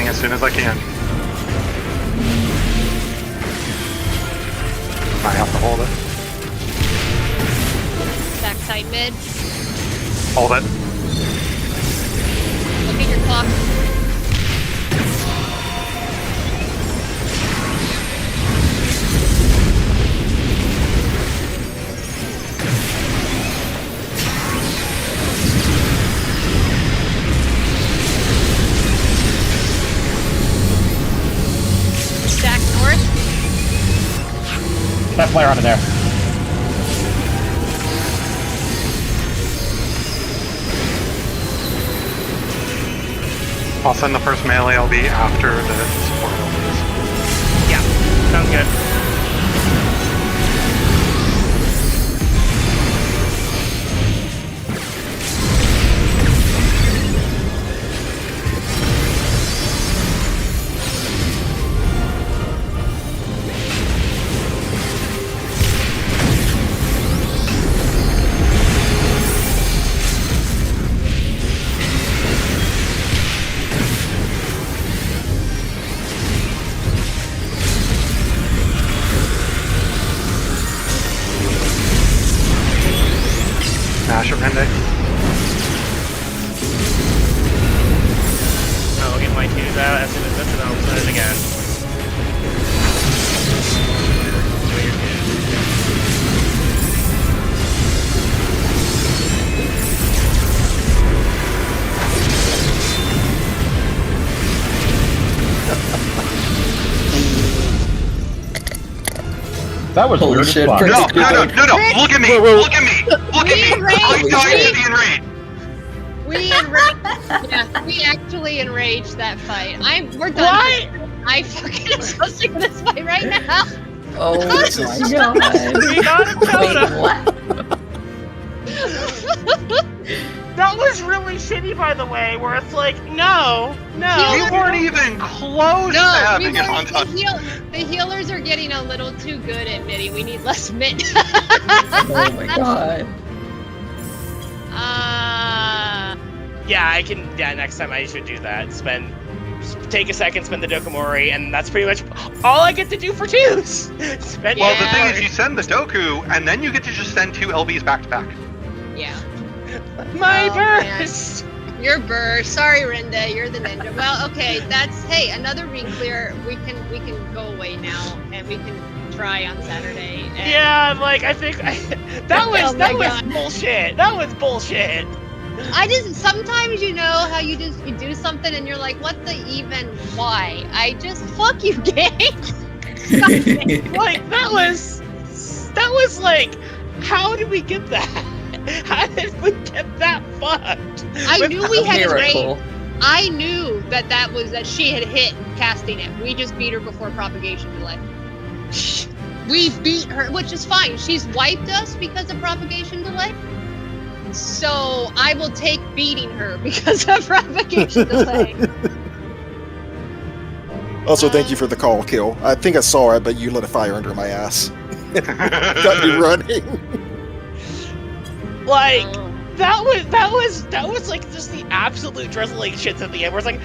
[SPEAKER 4] Going as soon as I can. I have to hold it.
[SPEAKER 5] Stack tight mid.
[SPEAKER 4] Hold it.
[SPEAKER 5] Look at your clock. Stack north.
[SPEAKER 3] That flare onto there.
[SPEAKER 4] I'll send the first melee LB after the support LBs.
[SPEAKER 1] Yeah, sounds good.
[SPEAKER 4] Smash it, Rende.
[SPEAKER 1] I'll get my twos out as soon as this, and I'll put it again. Do your twos.
[SPEAKER 3] That was
[SPEAKER 2] Holy
[SPEAKER 3] weird
[SPEAKER 2] shit,
[SPEAKER 3] as fuck.
[SPEAKER 2] Prince.
[SPEAKER 4] No! Look at me!
[SPEAKER 6] Wait, wait,
[SPEAKER 4] Look at me! Look at me! I'm dying to the enrage!
[SPEAKER 5] We actually enraged that fight. We're done.
[SPEAKER 1] What?
[SPEAKER 5] I fucking am so sick of this fight right now.
[SPEAKER 2] Oh my god.
[SPEAKER 1] We got a totem.
[SPEAKER 2] Wait, what?
[SPEAKER 1] That was really shitty, by the way, where it's like, no.
[SPEAKER 4] We weren't even close to having it on top.
[SPEAKER 5] The healers are getting a little too good at midi. We need less mid.
[SPEAKER 2] Oh my god.
[SPEAKER 1] Yeah, next time I should do that. Take a second, spend the Dokomori, and that's pretty much all I get to do for twos. Spend
[SPEAKER 4] Well, the thing is, you send the Doku, and then you get to just send 2 LBs back to back.
[SPEAKER 5] Yeah.
[SPEAKER 1] my
[SPEAKER 5] Oh, man.
[SPEAKER 1] burst.
[SPEAKER 5] Your burst. Sorry, Renda. You're the ninja. Well, okay. Hey, another ring clear. We can go away now, and we can try on Saturday. And
[SPEAKER 1] Yeah, like I think that was
[SPEAKER 5] Oh my
[SPEAKER 1] that was
[SPEAKER 5] God.
[SPEAKER 1] bullshit. That was bullshit.
[SPEAKER 5] sometimes you know how you do something and you're like, what the even why? I just fuck you, gang.
[SPEAKER 1] Like that was like, how did we get that? How did we get that fucked?
[SPEAKER 5] I knew we had
[SPEAKER 2] Miracle.
[SPEAKER 5] rage. I knew that she had hit casting it. We just beat her before propagation delay. We beat her, which is fine. She's wiped us because of propagation delay. So I will take beating her because of propagation delay.
[SPEAKER 6] Also, thank you for the call, kill. I think I saw it, but you lit a fire under my ass. Got me running.
[SPEAKER 1] Like that was like just the absolute drizzling shits at the end. Where it's like,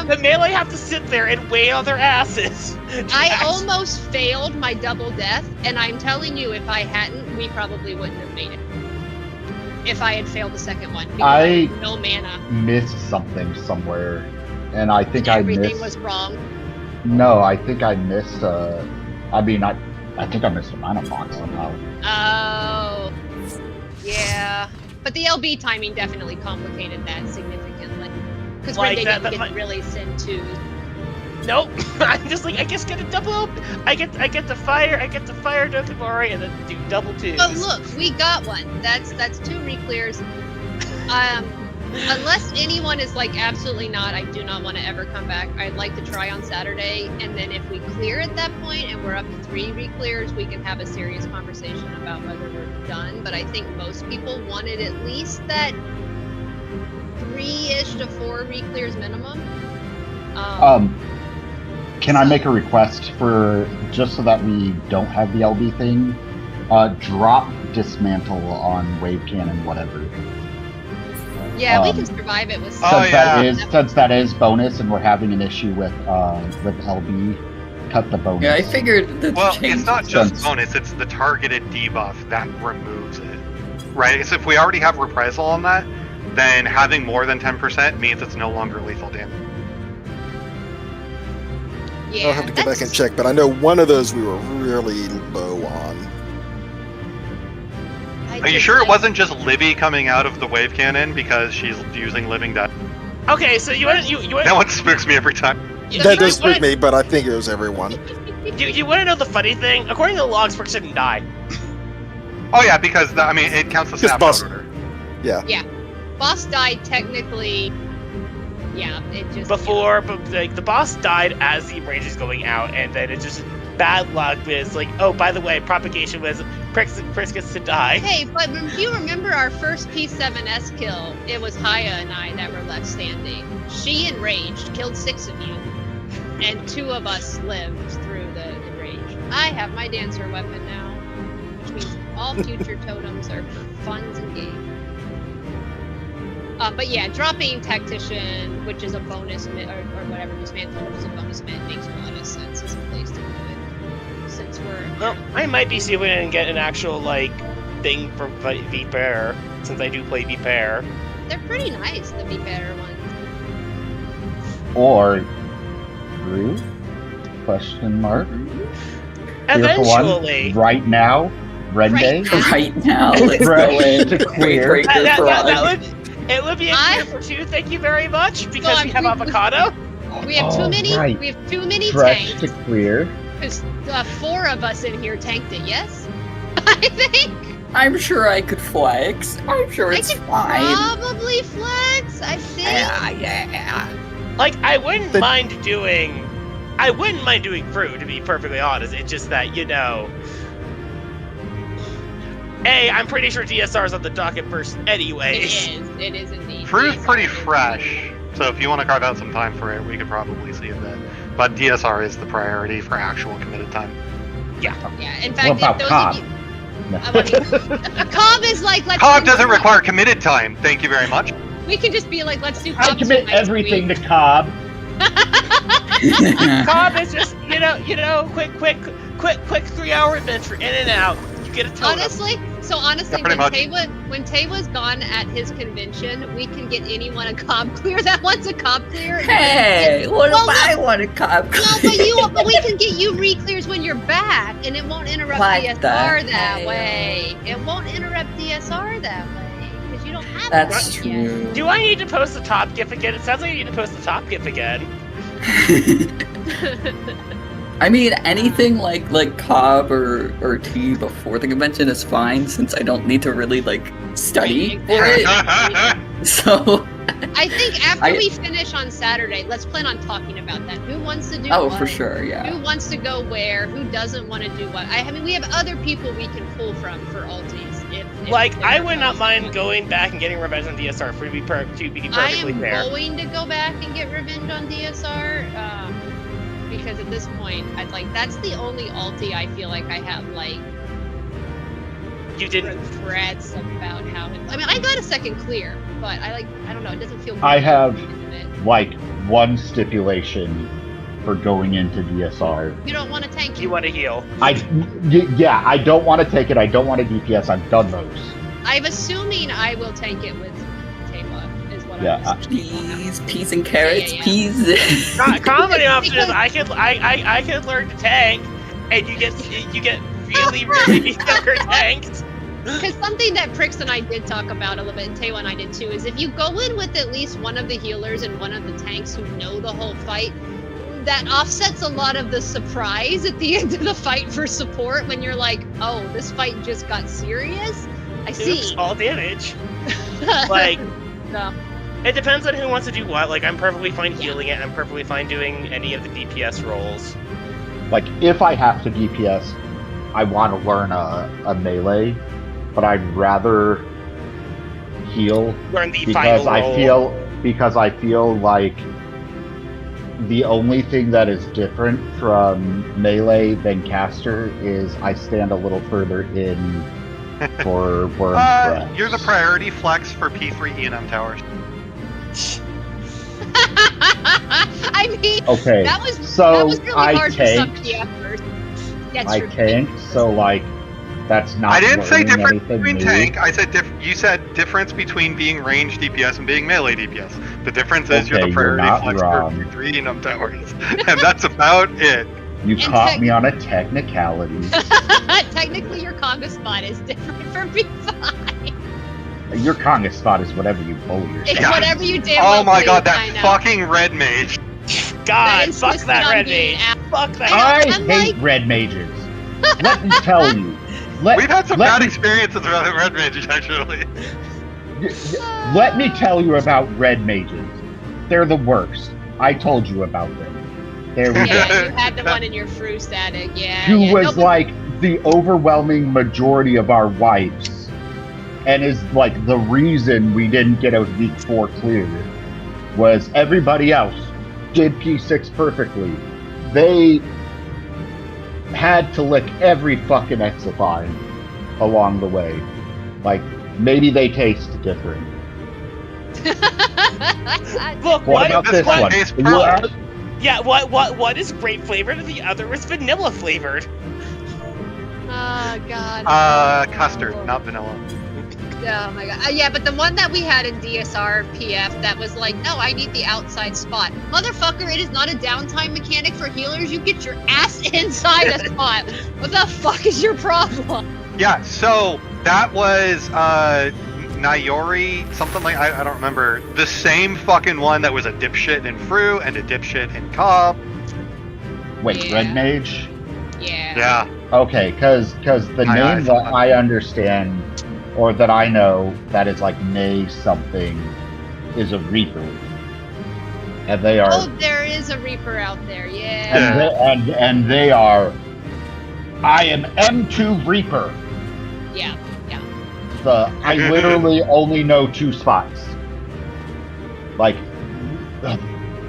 [SPEAKER 1] the melee have to sit there and wait on their asses.
[SPEAKER 5] I almost failed my double death, and I'm telling you, if I hadn't, we probably wouldn't have made it. If I had failed the second one, because I had no mana.
[SPEAKER 3] Missed something somewhere, and I think I missed.
[SPEAKER 5] Everything was wrong.
[SPEAKER 3] No, I think I missed. I think I missed a mana box somehow.
[SPEAKER 5] Oh, yeah. But the LB timing definitely complicated that significantly. Because
[SPEAKER 1] Like
[SPEAKER 5] Renday
[SPEAKER 1] that-
[SPEAKER 5] didn't
[SPEAKER 1] that
[SPEAKER 5] get really send twos.
[SPEAKER 1] Nope. I'm just like, I just get a double. I get to fire Dokomori and then do double twos.
[SPEAKER 5] But look, we got one. That's 2 re-clears. Unless anyone is like, absolutely not, I do not want to ever come back. I'd like to try on Saturday, and then if we clear at that point and we're up to 3 re-clears, we can have a serious conversation about whether we're done. But I think most people wanted at least that 3-ish to 4 re-clears minimum.
[SPEAKER 3] Can I make a request for, just so that we don't have the LB thing, drop dismantle on wave cannon, whatever.
[SPEAKER 5] Yeah, we can survive it with.
[SPEAKER 3] Since that is bonus, and we're having an issue with LB, cut the bonus.
[SPEAKER 2] Yeah, I figured the
[SPEAKER 4] Well,
[SPEAKER 2] change
[SPEAKER 4] it's not just
[SPEAKER 2] since-
[SPEAKER 4] bonus, it's the targeted debuff that removes it. Right? So if we already have reprisal on that, then having more than 10% means it's no longer lethal damage.
[SPEAKER 5] Yeah,
[SPEAKER 6] I'll have to go back and check, but I know one of those we were really low on.
[SPEAKER 4] Are you sure it wasn't just Livy coming out of the wave cannon because she's using Living Death?
[SPEAKER 1] Okay, so you want
[SPEAKER 4] That one spooks me every time.
[SPEAKER 6] That does spook me, but I think it was everyone.
[SPEAKER 1] You want to know the funny thing? According to the logs, Brooks didn't die.
[SPEAKER 4] Oh yeah, because it counts the
[SPEAKER 6] Just
[SPEAKER 4] snap
[SPEAKER 6] boss-
[SPEAKER 4] order.
[SPEAKER 6] Yeah.
[SPEAKER 5] Boss died technically. Yeah, it just
[SPEAKER 1] Before, but like the boss died as the range is going out, and then it's just bad luck. It's like, oh, by the way, propagation was Prix gets to die.
[SPEAKER 5] Hey, but if you remember our first P7S kill, it was Haya and I that were left standing. She enraged, killed 6 of you, and 2 of us lived through the enrage. I have my dancer weapon now, which means all future totems are for funs and games. But yeah, dropping Tactician, which is a bonus or whatever, Dismantle, which is a bonus mit, makes a lot of sense as a place to do it. Since we're...
[SPEAKER 1] Well, I might be seeing and get an actual, thing for V-Pair, since I do play V-Pair.
[SPEAKER 5] They're pretty nice, the V-Pair ones.
[SPEAKER 3] Or Groove? Question mark.
[SPEAKER 1] Eventually.
[SPEAKER 3] Right now, Rende.
[SPEAKER 2] Right now, let's
[SPEAKER 3] Fresh
[SPEAKER 2] go in.
[SPEAKER 3] to clear.
[SPEAKER 2] Break the frog.
[SPEAKER 1] It would be a clear for 2, thank you very much, because we have
[SPEAKER 5] we-
[SPEAKER 1] avocado.
[SPEAKER 5] We have too many.
[SPEAKER 3] Right.
[SPEAKER 5] We have too many
[SPEAKER 3] Fresh
[SPEAKER 5] tanks.
[SPEAKER 3] to clear.
[SPEAKER 5] Because 4 of us in here tanked it. Yes, I think
[SPEAKER 2] I'm sure I could flex. I'm sure
[SPEAKER 5] I
[SPEAKER 2] it's
[SPEAKER 5] could
[SPEAKER 2] fine.
[SPEAKER 5] probably flex. I think.
[SPEAKER 2] Yeah.
[SPEAKER 1] I wouldn't mind doing fruit, to be perfectly honest. It's just that, I'm pretty sure DSR is on the docket first anyways.
[SPEAKER 5] It is indeed.
[SPEAKER 4] Fruit's
[SPEAKER 5] DSR
[SPEAKER 4] pretty
[SPEAKER 5] is-
[SPEAKER 4] fresh, so if you want to carve out some time for it, we could probably see a bit. But DSR is the priority for actual committed time.
[SPEAKER 5] Yeah. In fact,
[SPEAKER 3] What about
[SPEAKER 5] if those
[SPEAKER 3] Cobb?
[SPEAKER 5] of you, Cobb is like let's.
[SPEAKER 4] Cobb
[SPEAKER 5] do
[SPEAKER 4] doesn't
[SPEAKER 5] Cobb.
[SPEAKER 4] require committed time, thank you very much.
[SPEAKER 5] We can just be like, let's do.
[SPEAKER 3] I
[SPEAKER 5] Cobb
[SPEAKER 3] commit
[SPEAKER 5] tonight,
[SPEAKER 3] everything
[SPEAKER 5] week.
[SPEAKER 3] to Cobb.
[SPEAKER 1] Cobb is just, quick 3-hour adventure in and out. You get a totem.
[SPEAKER 5] Honestly,
[SPEAKER 4] Yeah, pretty much.
[SPEAKER 5] when Tawa's gone at his convention, we can get anyone a Cobb clear that wants a Cobb clear.
[SPEAKER 2] Hey, what
[SPEAKER 5] Well,
[SPEAKER 2] if I want a cop?
[SPEAKER 5] No, but we can get you re-clears when you're back, and it won't interrupt
[SPEAKER 2] What
[SPEAKER 5] DSR
[SPEAKER 2] the
[SPEAKER 5] that
[SPEAKER 2] hell?
[SPEAKER 5] way. It won't interrupt DSR that way because you don't have
[SPEAKER 2] That's
[SPEAKER 5] it yet.
[SPEAKER 2] true.
[SPEAKER 1] Do I need to post the top GIF again? It sounds like I need to post the top GIF again.
[SPEAKER 2] I mean, anything like Cobb or T before the convention is fine, since I don't need to really study for it. So.
[SPEAKER 5] I think after
[SPEAKER 2] I-
[SPEAKER 5] we finish on Saturday, let's plan on talking about that. Who wants to do
[SPEAKER 2] Oh,
[SPEAKER 5] what?
[SPEAKER 2] for sure, yeah.
[SPEAKER 5] Who wants to go where? Who doesn't want to do what? I mean, we have other people we can pull from for ultis. If
[SPEAKER 1] I would not mind going back and getting revenge on DSR to be
[SPEAKER 5] I
[SPEAKER 1] perfectly
[SPEAKER 5] am
[SPEAKER 1] fair.
[SPEAKER 5] going to go back and get revenge on DSR because at this point, that's the only ulti I feel like I have
[SPEAKER 1] You didn't.
[SPEAKER 5] regrets about how. I mean, I got a second clear, but I don't know. It doesn't feel.
[SPEAKER 3] I
[SPEAKER 5] good
[SPEAKER 3] have-
[SPEAKER 5] at the end of it.
[SPEAKER 3] One stipulation for going into DSR.
[SPEAKER 5] You don't want to tank
[SPEAKER 1] You want to heal.
[SPEAKER 3] I don't want to take it. I don't want to DPS. I've done those.
[SPEAKER 5] I'm assuming I will tank it with Taylor, is what
[SPEAKER 3] Yeah,
[SPEAKER 5] I'm assuming.
[SPEAKER 2] Peas and carrots,
[SPEAKER 5] Yeah.
[SPEAKER 2] peas.
[SPEAKER 1] Comedy option is I could learn to tank, and you get really mediocre tanked.
[SPEAKER 5] Because something that Prix and I did talk about a little bit, and Taylor and I did too, is if you go in with at least one of the healers and one of the tanks who know the whole fight, that offsets a lot of the surprise at the end of the fight for support when you're like, oh, this fight just got serious? I
[SPEAKER 1] Oops,
[SPEAKER 5] see.
[SPEAKER 1] all damage.
[SPEAKER 5] So,
[SPEAKER 1] It depends on who wants to do what. I'm perfectly fine healing it. I'm perfectly fine doing any of the DPS roles.
[SPEAKER 3] If I have to DPS, I want to learn a melee, but I'd rather heal
[SPEAKER 1] Learn the
[SPEAKER 3] because
[SPEAKER 1] final role.
[SPEAKER 3] I feel like the only thing that is different from melee than caster is I stand a little further in for Worm's
[SPEAKER 4] You're the priority flex for P3 E&M towers.
[SPEAKER 5] I mean,
[SPEAKER 3] Okay,
[SPEAKER 5] that was
[SPEAKER 3] so
[SPEAKER 5] really
[SPEAKER 3] I
[SPEAKER 5] hard for some
[SPEAKER 3] tanked.
[SPEAKER 5] PFers. That's
[SPEAKER 3] I
[SPEAKER 5] true.
[SPEAKER 3] tanked, so like that's not.
[SPEAKER 4] I didn't say
[SPEAKER 3] learning
[SPEAKER 4] difference
[SPEAKER 3] anything
[SPEAKER 4] between
[SPEAKER 3] new.
[SPEAKER 4] tank. I said you said difference between being range DPS and being melee DPS. The difference is you're
[SPEAKER 3] Okay,
[SPEAKER 4] the
[SPEAKER 3] you're
[SPEAKER 4] priority
[SPEAKER 3] not
[SPEAKER 4] flex
[SPEAKER 3] wrong.
[SPEAKER 4] for P3 E&M towers, and that's about it.
[SPEAKER 3] You
[SPEAKER 5] And
[SPEAKER 3] caught me on a technicality.
[SPEAKER 5] Technically, your conga spot is different from P5.
[SPEAKER 3] Your conga spot is whatever you bully
[SPEAKER 5] It's
[SPEAKER 3] yourself.
[SPEAKER 4] Yeah.
[SPEAKER 5] whatever you damn
[SPEAKER 4] Oh
[SPEAKER 5] well
[SPEAKER 4] my
[SPEAKER 5] please,
[SPEAKER 4] god,
[SPEAKER 5] I
[SPEAKER 4] that
[SPEAKER 5] know.
[SPEAKER 4] fucking red mage.
[SPEAKER 1] God,
[SPEAKER 5] That
[SPEAKER 1] fuck
[SPEAKER 5] insisted
[SPEAKER 1] that
[SPEAKER 5] on
[SPEAKER 1] red
[SPEAKER 5] being
[SPEAKER 1] mage.
[SPEAKER 5] out.
[SPEAKER 1] Fuck that.
[SPEAKER 3] I
[SPEAKER 5] I'm
[SPEAKER 3] hate
[SPEAKER 5] like-
[SPEAKER 3] red mages. Let me tell you.
[SPEAKER 4] We've had some bad
[SPEAKER 3] me-
[SPEAKER 4] experiences about red mages, actually.
[SPEAKER 3] Let me tell you about red mages. They're the worst. I told you about them. There we go.
[SPEAKER 5] Yeah, you had the one in your Fru static. Yeah.
[SPEAKER 3] Who
[SPEAKER 5] yeah.
[SPEAKER 3] was
[SPEAKER 5] No, but-
[SPEAKER 3] like the overwhelming majority of our wipes, and is like the reason we didn't get a week 4 clear was everybody else did P6 perfectly. They had to lick every fucking Exifine along the way. Like, maybe they taste different.
[SPEAKER 1] Look,
[SPEAKER 3] What about this
[SPEAKER 1] what-
[SPEAKER 3] one?
[SPEAKER 4] Tastes
[SPEAKER 3] You
[SPEAKER 4] pearl.
[SPEAKER 3] asked-
[SPEAKER 1] Yeah, what is grape flavored and the other is vanilla flavored?
[SPEAKER 5] Oh god.
[SPEAKER 4] Custard, not vanilla.
[SPEAKER 5] Oh my god. Yeah, but the one that we had in DSR PF that was like, no, I need the outside spot. Motherfucker, it is not a downtime mechanic for healers. You get your ass inside a spot. What the fuck is your problem?
[SPEAKER 4] Yeah, so that was Nayori, something like I don't remember. The same fucking one that was a dipshit in Fru and a dipshit in Cobb.
[SPEAKER 3] Wait,
[SPEAKER 5] Yeah.
[SPEAKER 3] Red Mage?
[SPEAKER 5] Yeah.
[SPEAKER 4] Yeah.
[SPEAKER 3] Okay, because the
[SPEAKER 4] I
[SPEAKER 3] name
[SPEAKER 4] thought
[SPEAKER 3] that I understand, or that I know, that is like May something, is a Reaper, and they are,
[SPEAKER 5] Oh, there is a Reaper out there. Yeah.
[SPEAKER 3] and they are. I am M2 Reaper.
[SPEAKER 5] Yeah. Yeah.
[SPEAKER 3] I literally only know 2 spots. Like,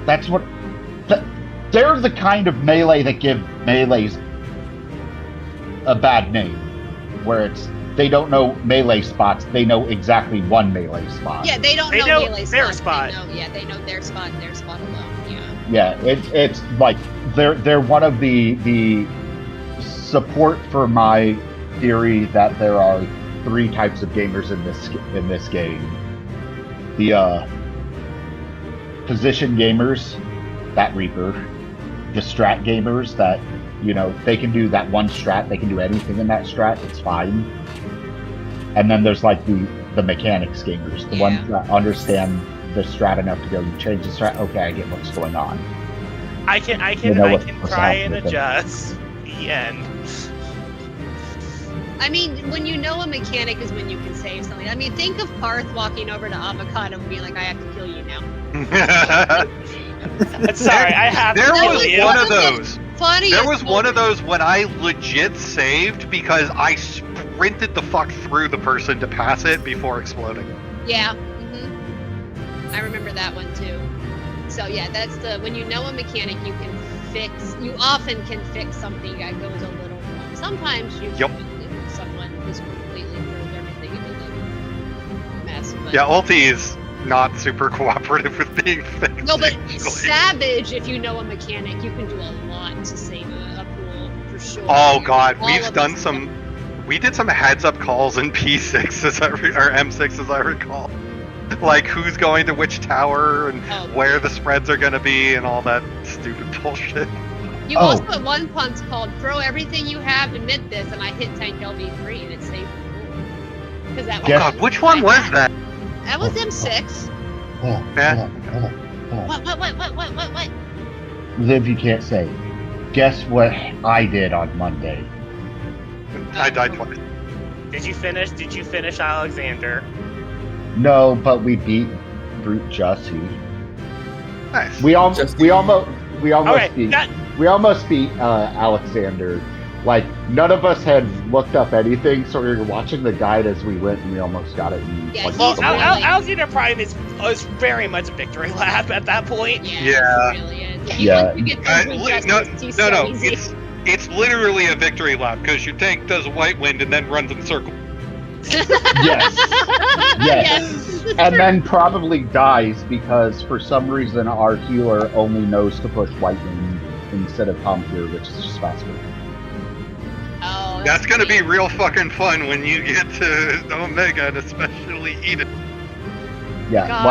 [SPEAKER 3] that's what. They're the kind of melee that give melees a bad name, where it's they don't know melee spots, they know exactly one melee spot.
[SPEAKER 5] Yeah, they don't
[SPEAKER 1] They
[SPEAKER 5] know
[SPEAKER 1] know
[SPEAKER 5] melee
[SPEAKER 1] their
[SPEAKER 5] spots.
[SPEAKER 1] spot.
[SPEAKER 5] They know their spot and their spot alone. Yeah.
[SPEAKER 3] Yeah, it's like they're one of the support for my theory that there are 3 types of gamers in this game. The position gamers, that Reaper, the strat gamers that, you know, they can do that one strat, they can do anything in that strat, it's fine. And then there's like the mechanics gamers, the ones that understand the strat enough to go, you change the strat, okay, I get what's going on.
[SPEAKER 1] I can
[SPEAKER 3] You know
[SPEAKER 1] I
[SPEAKER 3] what's
[SPEAKER 1] can try and
[SPEAKER 3] happening.
[SPEAKER 1] adjust. The end.
[SPEAKER 5] I mean, when you know a mechanic is when you can save something. I mean, think of Parth walking over to Avocado and being like, I have to kill you now.
[SPEAKER 1] Sorry, I have
[SPEAKER 4] There
[SPEAKER 1] to
[SPEAKER 5] That
[SPEAKER 4] was
[SPEAKER 1] kill you.
[SPEAKER 4] one of those.
[SPEAKER 5] Funny.
[SPEAKER 4] There was one of those when I legit saved because I sprinted the fuck through the person to pass it before exploding.
[SPEAKER 5] Yeah. I remember that one too. So yeah, that's when you know a mechanic, you often can fix something that goes a little wrong. Sometimes you
[SPEAKER 4] Yep.
[SPEAKER 5] if someone just completely throws everything into the mess. But
[SPEAKER 4] Yeah, ulti is not super cooperative with being fixed.
[SPEAKER 5] no, but
[SPEAKER 4] usually.
[SPEAKER 5] Savage, if you know a mechanic, you can do a lot to save a pool for sure.
[SPEAKER 4] Oh god,
[SPEAKER 5] All
[SPEAKER 4] we've
[SPEAKER 5] of
[SPEAKER 4] done
[SPEAKER 5] us-
[SPEAKER 4] some. We did some heads-up calls in P6 or M6 as I recall. Like who's going to which tower and
[SPEAKER 5] Oh.
[SPEAKER 4] where the spreads are going to be and all that stupid bullshit.
[SPEAKER 5] You
[SPEAKER 3] Oh.
[SPEAKER 5] also at one punch called throw everything you have, admit this, and I hit tank LV3 and it saved the pool. Because that
[SPEAKER 4] Oh
[SPEAKER 3] Yes.
[SPEAKER 4] god, which one was that?
[SPEAKER 5] That was M6.
[SPEAKER 3] Hold on,
[SPEAKER 4] Yeah.
[SPEAKER 3] hold on, hold on.
[SPEAKER 5] What?
[SPEAKER 3] Liv, you can't say. Guess what I did on Monday?
[SPEAKER 4] I died twice.
[SPEAKER 1] Did you finish Alexander?
[SPEAKER 3] No, but we beat Brute Jussie.
[SPEAKER 4] Nice.
[SPEAKER 3] We almost
[SPEAKER 1] Okay,
[SPEAKER 3] beat
[SPEAKER 1] that,
[SPEAKER 3] we almost beat Alexander. Like none of us had looked up anything, so we were watching the guide as we went, and we almost got it. In,
[SPEAKER 5] Yeah,
[SPEAKER 3] like,
[SPEAKER 1] well,
[SPEAKER 5] he's
[SPEAKER 3] the morning.
[SPEAKER 5] really-
[SPEAKER 1] Alexander Prime is very much a victory lap at that point.
[SPEAKER 4] Yeah.
[SPEAKER 5] It really is.
[SPEAKER 3] Yeah.
[SPEAKER 5] Once you get through Justice, he's so easy.
[SPEAKER 4] It's literally a victory lap because your tank does a white wind and then runs in circle.
[SPEAKER 3] Yes. Yes. And then probably dies because for some reason our healer only knows to push White Wing instead of Palm Cure, which is just faster.
[SPEAKER 5] Oh,
[SPEAKER 4] That's gonna be real fucking fun when you get to Omega and especially Eden.
[SPEAKER 3] Yeah,
[SPEAKER 5] God.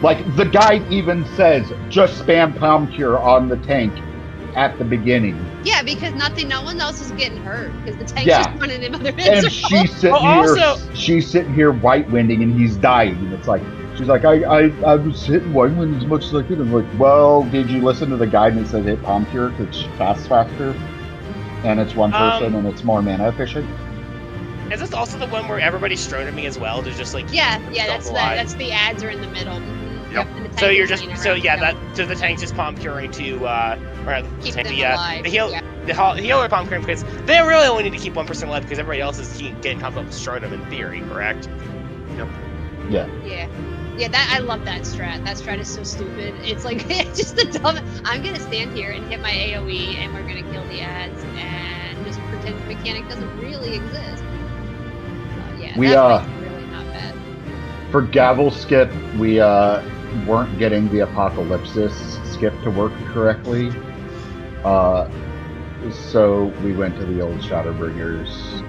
[SPEAKER 3] like the guy even says, just spam Palm Cure on the tank at the beginning.
[SPEAKER 5] Yeah, because no one else is getting hurt because the tank's
[SPEAKER 3] Yeah.
[SPEAKER 5] just running in other
[SPEAKER 3] And she's sitting here white winding and he's dying. And it's like, she's like, I was hitting white wind as much as I could. I'm like, well, did you listen to the guidance that hit Palm Cure? Because it's faster. And it's one person and it's more mana efficient.
[SPEAKER 1] Is this also the one where everybody's strode at me as well? There's just like
[SPEAKER 5] Yeah, that's the ads are in the middle.
[SPEAKER 4] Yep.
[SPEAKER 5] And the tank
[SPEAKER 1] so you're
[SPEAKER 5] is
[SPEAKER 1] just
[SPEAKER 5] running
[SPEAKER 1] so
[SPEAKER 5] around,
[SPEAKER 1] yeah the tank's just palm curing to
[SPEAKER 5] keep them alive.
[SPEAKER 1] the heal
[SPEAKER 5] yeah.
[SPEAKER 1] the healer palm curing because they really only need to keep 1% alive because everybody else is getting pumped up with Strodom in theory, correct?
[SPEAKER 3] Yeah.
[SPEAKER 5] Yeah, that I love that strat. That strat is so stupid. It's like it's just the dumb. I'm gonna stand here and hit my AOE, and we're gonna kill the ads, and just pretend the mechanic doesn't really exist. Yeah,
[SPEAKER 3] We,
[SPEAKER 5] that's really not bad.
[SPEAKER 3] For Gavel Skip, we weren't getting the Apocalypsis skip to work correctly. So we went to the old Shadowbringers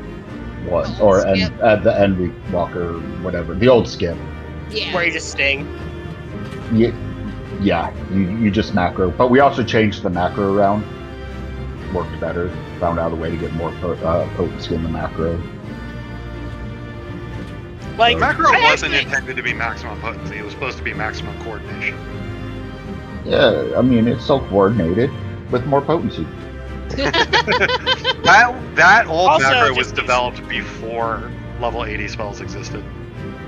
[SPEAKER 3] one, or at the Envy Walker, whatever. The old skip.
[SPEAKER 5] Yeah.
[SPEAKER 1] Where you just sting.
[SPEAKER 3] Yeah, you just macro. But we also changed the macro around. Worked better. Found out a way to get more potency in the macro.
[SPEAKER 1] Like
[SPEAKER 4] Macro
[SPEAKER 1] I
[SPEAKER 4] wasn't
[SPEAKER 1] actually-
[SPEAKER 4] intended to be maximum potency. It was supposed to be maximum coordination.
[SPEAKER 3] Yeah, I mean, it's still coordinated with more potency.
[SPEAKER 4] That old
[SPEAKER 1] Also,
[SPEAKER 4] macro was
[SPEAKER 1] just-
[SPEAKER 4] developed before level 80 spells existed.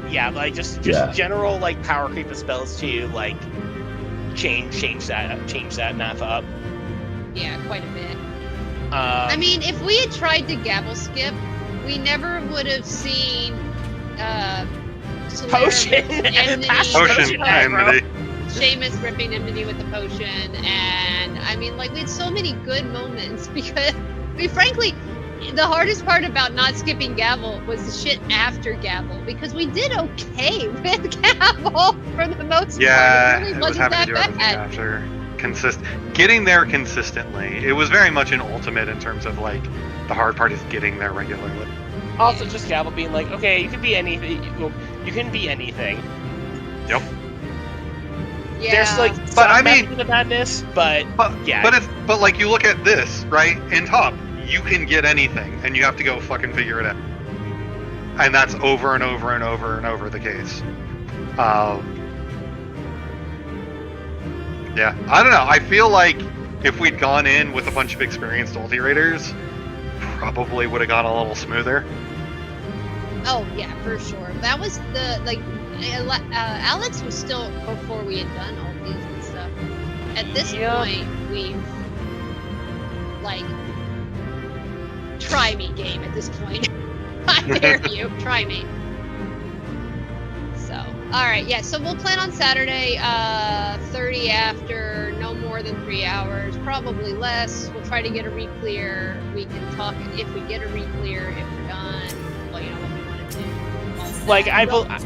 [SPEAKER 1] Yeah, like just
[SPEAKER 3] Yeah.
[SPEAKER 1] general like power creep of spells to like change that math up.
[SPEAKER 5] Yeah, quite a bit.
[SPEAKER 1] I
[SPEAKER 5] I mean, if we had tried to gavel skip, we never would have seen
[SPEAKER 1] Potion.
[SPEAKER 5] Enmity,
[SPEAKER 4] Potion enmity.
[SPEAKER 5] Seamus ripping Enmity with the potion, and I mean, like, we had so many good moments because, I mean, frankly, the hardest part about not skipping Gavel was the shit after Gavel, because we did okay with Gavel for the most
[SPEAKER 4] Yeah,
[SPEAKER 5] part. It really
[SPEAKER 4] it was
[SPEAKER 5] wasn't
[SPEAKER 4] having to
[SPEAKER 5] that
[SPEAKER 4] do everything
[SPEAKER 5] bad.
[SPEAKER 4] after. Getting there consistently. It was very much an ultimate in terms of like the hard part is getting there regularly.
[SPEAKER 1] also just Gavel being like, okay, you can be anything. You can be anything.
[SPEAKER 4] Yep.
[SPEAKER 5] Yeah.
[SPEAKER 1] There's like
[SPEAKER 4] But
[SPEAKER 1] some
[SPEAKER 4] I mean-
[SPEAKER 1] method to the madness, but yeah.
[SPEAKER 4] But like you look at this, right? In top, you can get anything and you have to go fucking figure it out. And that's over and over and over and over the case. Yeah, I don't know. I feel like if we'd gone in with a bunch of experienced ulti raiders, probably would have gone a little smoother.
[SPEAKER 5] Oh yeah, for sure. That was the like. Alex was still before we had done all these and stuff. At this point, we've like try me game. At this point, I dare you, try me. So, all right, yeah. So we'll plan on Saturday, 30 after, no more than 3 hours, probably less. We'll try to get a re-clear. We can talk if we get a re-clear, if we're done. Well, you know what we want to do.
[SPEAKER 1] like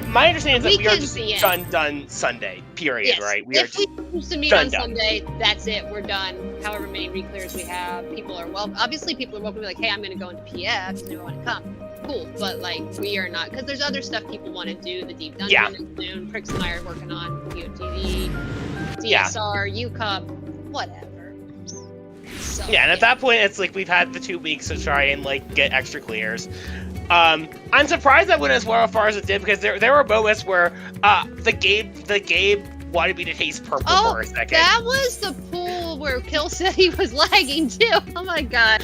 [SPEAKER 1] my understanding is that we are
[SPEAKER 5] Weekend's the
[SPEAKER 1] just
[SPEAKER 5] end.
[SPEAKER 1] done Sunday. Period.
[SPEAKER 5] Yes.
[SPEAKER 1] Right? We
[SPEAKER 5] If
[SPEAKER 1] are.
[SPEAKER 5] we choose to meet
[SPEAKER 1] done.
[SPEAKER 5] on Sunday, that's it. We're done. However many re-clears we have, people are welcome. Obviously, people are welcome to be like, hey, I'm going to go into PF. Does anyone want to come? Cool. But like, we are not, because there's other stuff people want to do. The deep dungeon
[SPEAKER 1] Yeah.
[SPEAKER 5] is soon. Prix and I are working on POTD,
[SPEAKER 1] Yeah.
[SPEAKER 5] DSR, UCUP, whatever. So,
[SPEAKER 1] Yeah, and at that point, it's like we've had the 2 weeks to try and like get extra clears. I'm surprised that went as well as far as it did because there were moments where the Gabe wanted me to taste purple for a second.
[SPEAKER 5] that was the pool where Kill said he was lagging too. Oh my god.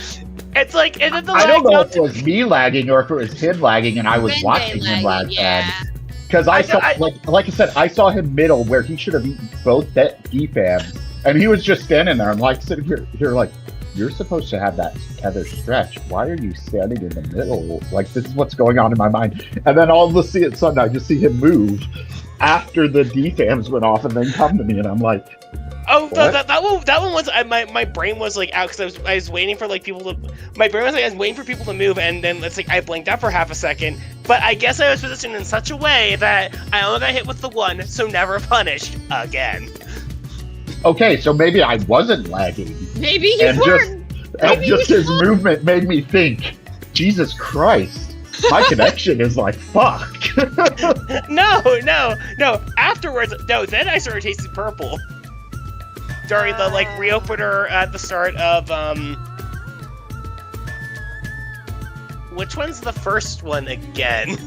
[SPEAKER 1] It's like, and then the
[SPEAKER 3] I don't know
[SPEAKER 1] lag
[SPEAKER 3] if it was me lagging or if it was him lagging and I was
[SPEAKER 5] When
[SPEAKER 3] watching
[SPEAKER 5] they
[SPEAKER 3] him lag
[SPEAKER 5] lagging,
[SPEAKER 3] bad. Because I saw, like I said, I saw him middle where he should have eaten both defabs, and he was just standing there. I'm like sitting here like, you're supposed to have that tether stretch. Why are you standing in the middle? Like, this is what's going on in my mind. And then all of a sudden, I just see him move after the defams went off and then come to me, and I'm like,
[SPEAKER 1] Oh,
[SPEAKER 3] What?
[SPEAKER 1] that one was my brain was like out because I was waiting for like people to. My brain was like I was waiting for people to move, and then it's like I blinked out for half a second. But I guess I was positioned in such a way that I only got hit with the one, so never punished again.
[SPEAKER 3] Okay, so maybe I wasn't lagging.
[SPEAKER 5] Maybe you
[SPEAKER 3] And
[SPEAKER 5] weren't.
[SPEAKER 3] And
[SPEAKER 5] Maybe
[SPEAKER 3] just
[SPEAKER 5] you
[SPEAKER 3] his
[SPEAKER 5] weren't.
[SPEAKER 3] movement made me think, Jesus Christ, my connection is like fucked.
[SPEAKER 1] No. Afterwards, no. Then I started tasting purple. During the like reopener at the start of which one's the first one again?